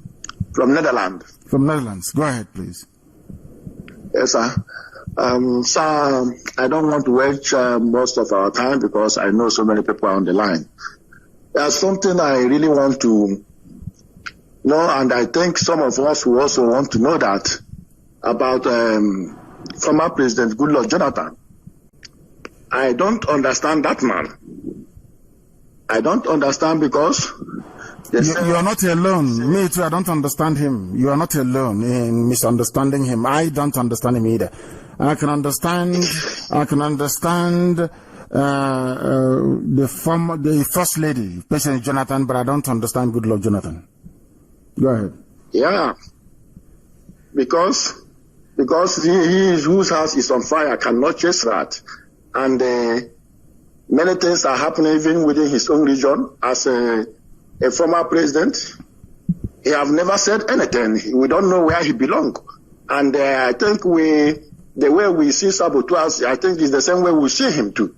Speaker 5: Netherlands.
Speaker 1: From Netherlands. Go ahead, please.
Speaker 5: Yes, sir. Sir, I don't want to waste most of our time because I know so many people are on the line. There's something I really want to know, and I think some of us will also want to know that about former President Goodluck Jonathan. I don't understand that man. I don't understand because
Speaker 1: you are not alone. Me too, I don't understand him. You are not alone in misunderstanding him. I don't understand him either. I can understand the first lady, President Jonathan, but I don't understand Goodluck Jonathan. Go ahead.
Speaker 5: Yeah, because he whose house is on fire cannot chase that, and many things are happening even within his own region. As a former president, he have never said anything. We don't know where he belongs, and I think the way we see Sabotuas, I think is the same way we see him too.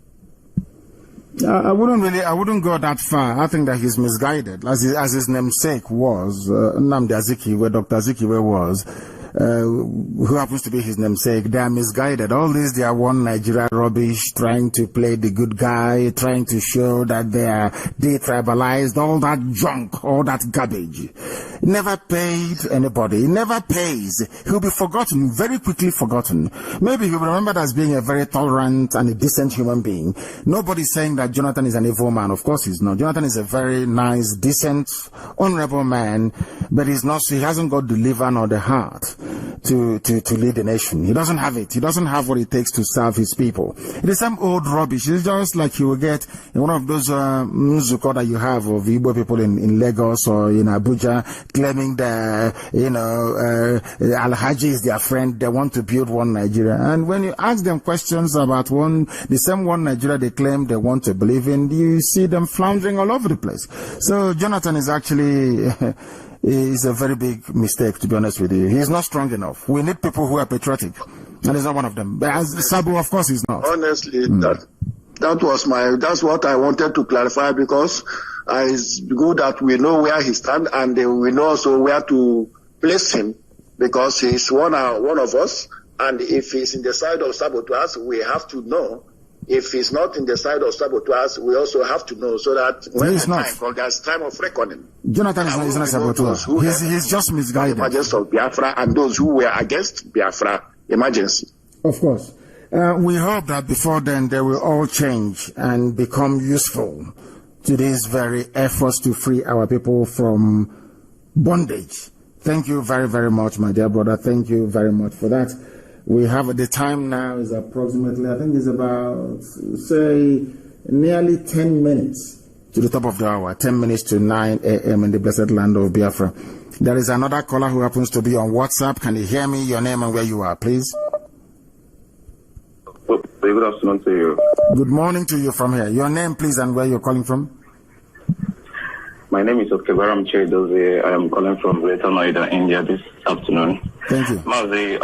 Speaker 1: I wouldn't go that far. I think that he's misguided, as his namesake was, Nnamdi Azikiwe, where Dr. Azikiwe was. who happens to be his namesake, they are misguided. All this, they are one Nigeria rubbish, trying to play the good guy, trying to show that they are detribalized, all that junk, all that garbage. Never paid anybody. It never pays. He'll be forgotten, very quickly forgotten. Maybe he'll be remembered as being a very tolerant and a decent human being. Nobody's saying that Jonathan is an evil man. Of course he's not. Jonathan is a very nice, decent, honorable man, but he hasn't got the liver nor the heart to lead the nation. He doesn't have it. He doesn't have what it takes to serve his people. It is some old rubbish. It's just like you will get in one of those Nzuko that you have of Igbo people in Lagos or in Abuja claiming that, Al-Haji is their friend. They want to build one Nigeria. And when you ask them questions about the same one Nigeria they claim they want to believe in, you see them floundering all over the place. So Jonathan is actually is a very big mistake, to be honest with you. He is not strong enough. We need people who are patriotic, and he's not one of them. But as Sabo, of course, he's not.
Speaker 16: Honestly, that's what I wanted to clarify, because it's good that we know where he stands, and we know also where to place him, because he's one of us. And if he's in the side of saboteurs, we have to know. If he's not in the side of saboteurs, we also have to know, so that when there's time of reckoning.
Speaker 1: Jonathan is not a saboteur. He's just misguided.
Speaker 16: The emergence of Biafra and those who were against Biafra emergency.
Speaker 1: Of course. We hope that before then they will all change and become useful to these very efforts to free our people from bondage. Thank you very, very much, my dear brother. Thank you very much for that. We have the time now is approximately, I think it's about, say, nearly 10 minutes to the top of the hour, 10 minutes to 9 a.m. in the blessed land of Biafra. There is another caller who happens to be on WhatsApp. Can you hear me? Your name and where you are, please.
Speaker 17: Good afternoon to you.
Speaker 1: Good morning to you from here. Your name, please, and where you're calling from.
Speaker 17: My name is Okebaram Chedoze. I am calling from Greater Noida, India this afternoon.
Speaker 1: Thank you.
Speaker 17: Mazi,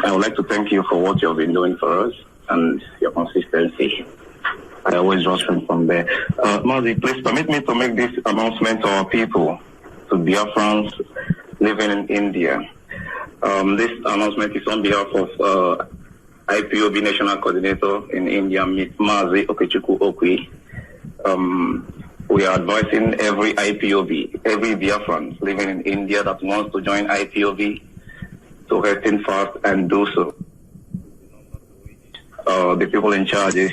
Speaker 17: I would like to thank you for what you have been doing for us and your consistency. I always rush from there. Mazi, please permit me to make this announcement to our people, to Biafrans living in India. This announcement is on behalf of IPOB National Coordinator in India, Mazi Okechukwu Okwi. We are advising every IPOB, every Biafran living in India that wants to join IPOB to hasten fast and do so. The people in charge is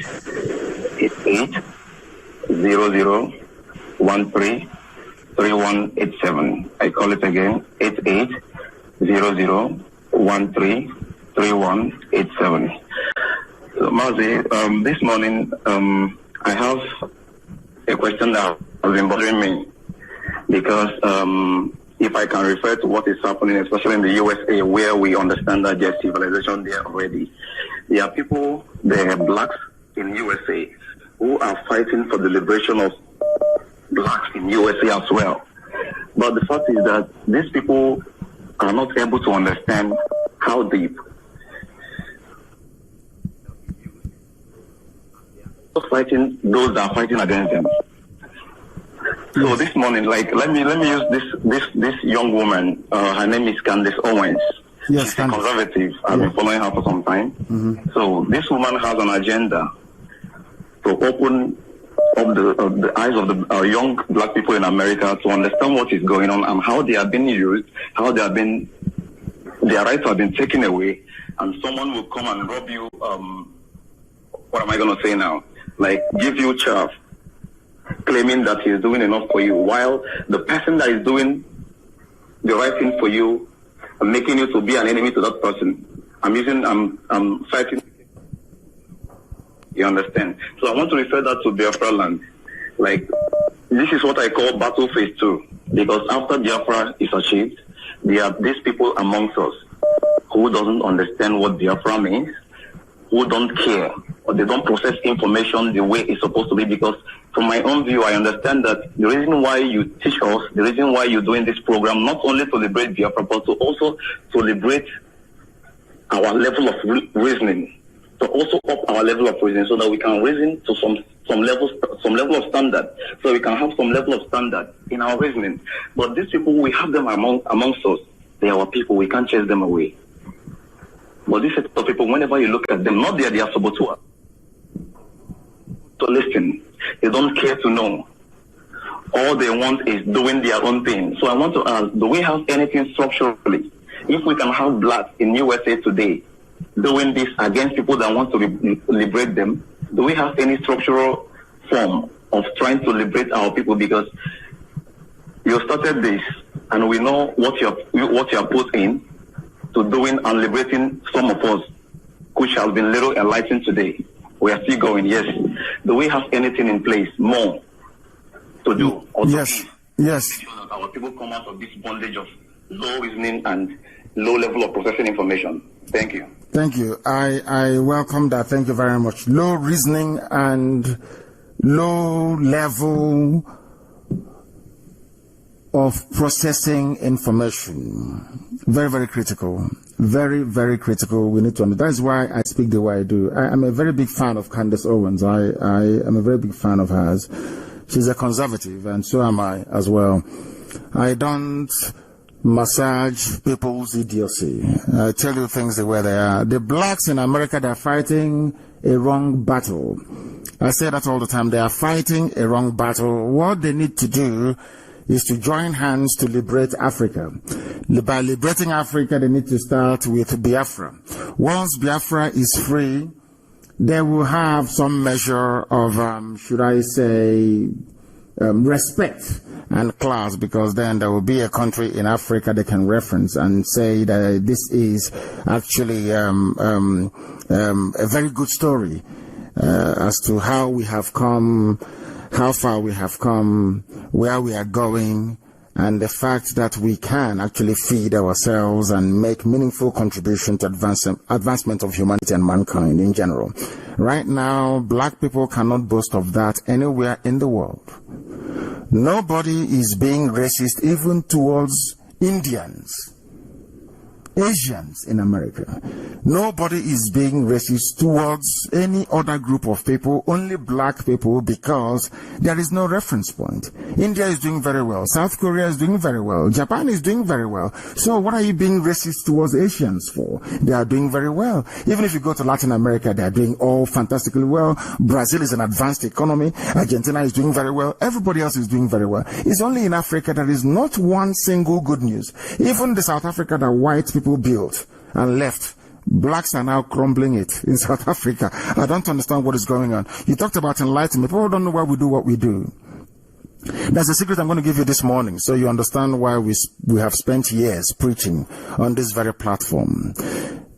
Speaker 17: 8800133187. I call it again, 8800133187. So Mazi, this morning I have a question that has been bothering me, because if I can refer to what is happening, especially in the USA, where we understand that there's civilization there already. There are people, there are blacks in USA who are fighting for the liberation of blacks in USA as well. But the fact is that these people are not able to understand how deep fighting those that are fighting against them. So this morning, let me use this young woman. Her name is Candace Owens.
Speaker 1: Yes,
Speaker 17: she's a conservative. I've been following her for some time.
Speaker 1: Mm-hmm.
Speaker 17: So this woman has an agenda to open up the eyes of the young black people in America to understand what is going on and how they are being used, how their rights have been taken away, and someone will come and rob you. What am I going to say now? Like, give you chaff, claiming that he's doing enough for you, while the person that is doing the right thing for you and making you to be an enemy to that person. I'm fighting. You understand? So I want to refer that to Biafra land. Like, this is what I call battle phase 2, because after Biafra is achieved, there are these people amongst us who doesn't understand what Biafra means, who don't care, or they don't process information the way it's supposed to be. Because from my own view, I understand that the reason why you teach us, the reason why you're doing this program, not only to liberate Biafra, but to also to liberate our level of reasoning, to also up our level of reasoning, so that we can reason to some level of standard, so we can have some level of standard in our reasoning. But these people, we have them amongst us. They are our people. We can't chase them away. But this set of people, whenever you look at them, not they are saboteurs. To listen, they don't care to know. All they want is doing their own thing. So I want to ask, do we have anything structurally? If we can have blacks in USA today doing this against people that want to liberate them, do we have any structural form of trying to liberate our people? Because you started this, and we know what you have put in to doing and liberating some of us, which has been little enlightened today. We are still going, yes. Do we have anything in place more to do?
Speaker 1: Yes.
Speaker 17: That our people come out of this bondage of low reasoning and low level of processing information. Thank you.
Speaker 1: Thank you. I welcome that. Thank you very much. Low reasoning and low level of processing information. Very, very critical. Very, very critical. We need to understand. That is why I speak the way I do. I'm a very big fan of Candace Owens. I am a very big fan of hers. She's a conservative, and so am I as well. I don't massage people's idiocy. I tell you things the way they are. The blacks in America, they're fighting a wrong battle. I say that all the time. They are fighting a wrong battle. What they need to do is to join hands to liberate Africa. By liberating Africa, they need to start with Biafra. Once Biafra is free, they will have some measure of, should I say, respect and class, because then there will be a country in Africa they can reference and say that this is actually a very good story as to how we have come, how far we have come, where we are going, and the fact that we can actually feed ourselves and make meaningful contribution to advancement of humanity and mankind in general. Right now, black people cannot boast of that anywhere in the world. Nobody is being racist even towards Indians, Asians in America. Nobody is being racist towards any other group of people, only black people, because there is no reference point. India is doing very well. South Korea is doing very well. Japan is doing very well. So what are you being racist towards Asians for? They are doing very well. Even if you go to Latin America, they are doing all fantastically well. Brazil is an advanced economy. Argentina is doing very well. Everybody else is doing very well. It's only in Africa there is not one single good news. Even the South Africa that white people built and left, blacks are now crumbling it in South Africa. I don't understand what is going on. You talked about enlightenment. People don't know why we do what we do. There's a secret I'm going to give you this morning, so you understand why we have spent years preaching on this very platform.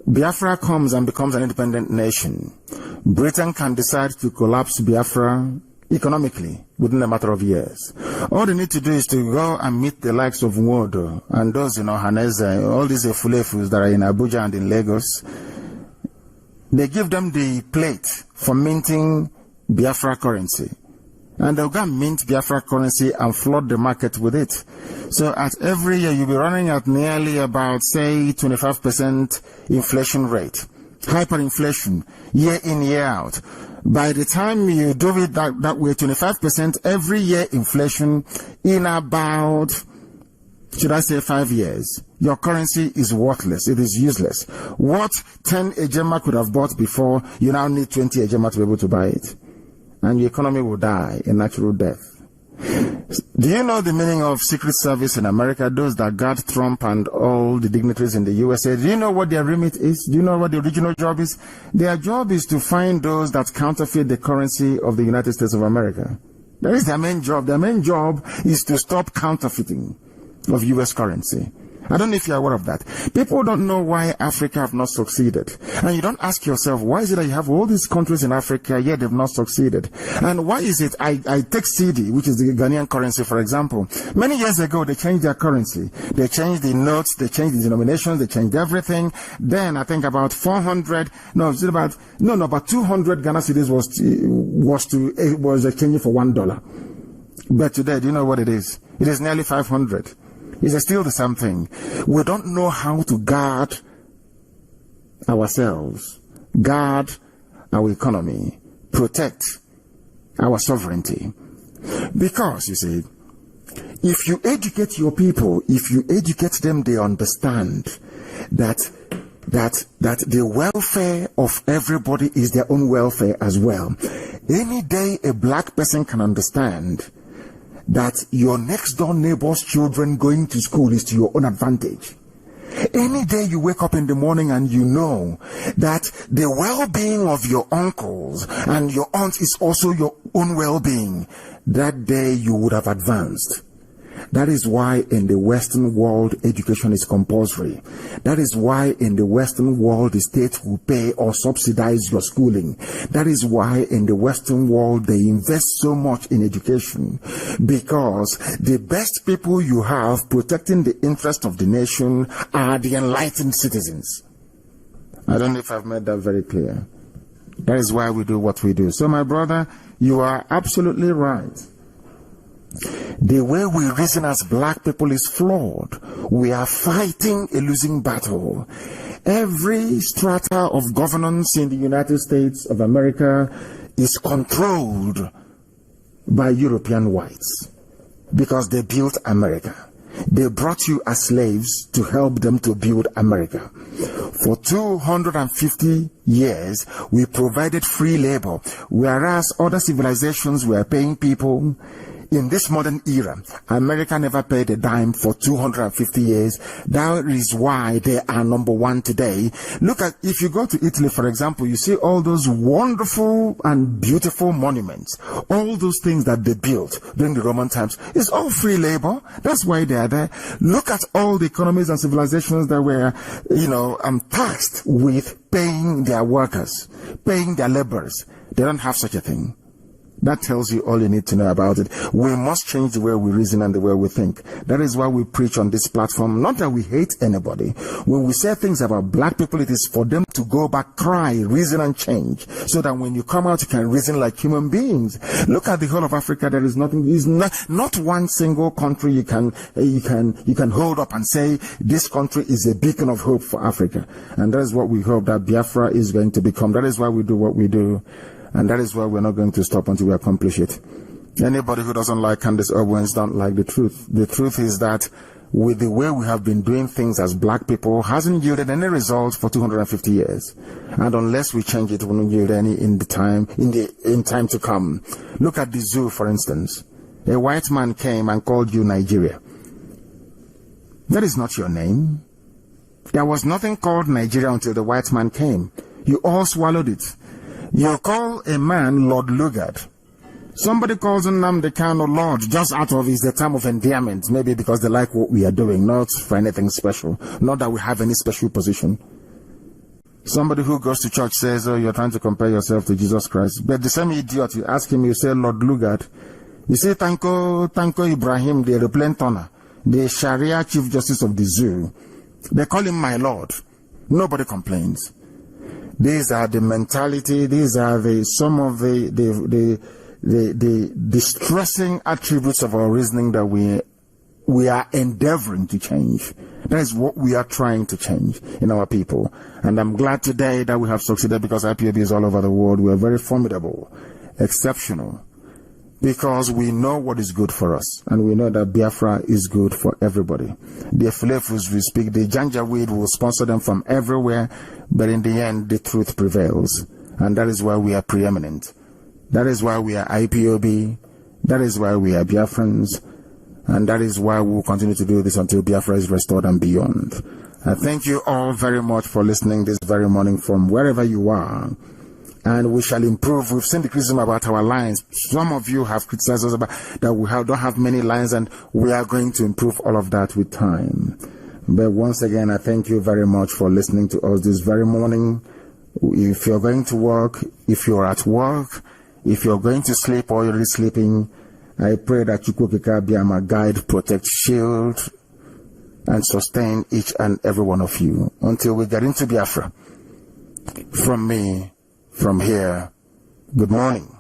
Speaker 1: Biafra comes and becomes an independent nation. Britain can decide to collapse Biafra economically within a matter of years. All they need to do is to go and meet the likes of Nwodo and those in Ohaneze, all these Efulefus that are in Abuja and in Lagos. They give them the plate for minting Biafra currency. And they'll go and mint Biafra currency and flood the market with it. So at every year, you'll be running at nearly about, say, 25% inflation rate. Hyperinflation, year in, year out. By the time you do it that way, 25% every year inflation in about, should I say, 5 years, your currency is worthless. It is useless. What 10 Ejema could have bought before, you now need 20 Ejema to be able to buy it. And the economy will die a natural death. Do you know the meaning of Secret Service in America, those that guard Trump and all the dignitaries in the USA? Do you know what their remit is? Do you know what the original job is? Their job is to find those that counterfeit the currency of the United States of America. That is their main job. Their main job is to stop counterfeiting of US currency. I don't know if you're aware of that. People don't know why Africa have not succeeded. And you don't ask yourself, why is it that you have all these countries in Africa, yet they've not succeeded? And why is it, I take CD, which is the Ghanaian currency, for example. Many years ago, they changed their currency. They changed the notes, they changed the denominations, they changed everything. Then I think about 200 Ghana cedis was exchanging for $1. But today, do you know what it is? It is nearly 500. It's still the same thing. We don't know how to guard ourselves, guard our economy, protect our sovereignty. Because, you see, If you educate your people, if you educate them, they understand that the welfare of everybody is their own welfare as well. Any day a black person can understand that your next door neighbor's children going to school is to your own advantage. Any day you wake up in the morning and you know that the well-being of your uncles and your aunts is also your own well-being, that day you would have advanced. That is why in the Western world, education is compulsory. That is why in the Western world, the state will pay or subsidize your schooling. That is why in the Western world, they invest so much in education, because the best people you have protecting the interest of the nation are the enlightened citizens. I don't know if I've made that very clear. That is why we do what we do. So my brother, you are absolutely right. The way we reason as black people is flawed. We are fighting a losing battle. Every strata of governance in the United States of America is controlled by European whites because they built America. They brought you as slaves to help them to build America. For 250 years, we provided free labor, whereas other civilizations were paying people. In this modern era, America never paid a dime for 250 years. That is why they are number one today. Look at, if you go to Italy, for example, you see all those wonderful and beautiful monuments. All those things that they built during the Roman times. It's all free labor. That's why they are there. Look at all the economies and civilizations that were, tasked with paying their workers, paying their laborers. They don't have such a thing. That tells you all you need to know about it. We must change the way we reason and the way we think. That is why we preach on this platform. Not that we hate anybody. When we say things about black people, it is for them to go back, cry, reason and change. So that when you come out, you can reason like human beings. Look at the whole of Africa. There is nothing, is not one single country you can hold up and say this country is a beacon of hope for Africa. And that is what we hope that Biafra is going to become. That is why we do what we do. And that is why we're not going to stop until we accomplish it. Anybody who doesn't like Candace Owens don't like the truth. The truth is that with the way we have been doing things as black people hasn't yielded any results for 250 years. And unless we change it, it won't yield any in time to come. Look at the zoo, for instance. A white man came and called you Nigeria. That is not your name. There was nothing called Nigeria until the white man came. You all swallowed it. You call a man Lord Lugard. Somebody calls Nnamdi Kanu Lord just out of the term of endearment, maybe because they like what we are doing, not for anything special, not that we have any special position. Somebody who goes to church says, oh, you're trying to compare yourself to Jesus Christ. But the same idiot, you ask him, you say Lord Lugard. You say Tanko Ibrahim, the aeroplane turner, the Sharia Chief Justice of the zoo. They call him my Lord. Nobody complains. These are the mentality, these are some of the distressing attributes of our reasoning that we are endeavoring to change. That is what we are trying to change in our people. And I'm glad today that we have succeeded, because IPOB is all over the world. We are very formidable, exceptional, because we know what is good for us, and we know that Biafra is good for everybody. The Efulefus we speak, the Janjaweed will sponsor them from everywhere, but in the end, the truth prevails. And that is why we are preeminent. That is why we are IPOB. That is why we are Biafrans. And that is why we will continue to do this until Biafra is restored and beyond. I thank you all very much for listening this very morning from wherever you are. And we shall improve. We've seen the criticism about our lines. Some of you have criticized us about that we don't have many lines, and we are going to improve all of that with time. But once again, I thank you very much for listening to us this very morning. If you're going to work, if you're at work, if you're going to sleep or you're already sleeping, I pray that Chukwukika be my guide, protect, shield, and sustain each and every one of you until we get into Biafra. From me, from here, good morning.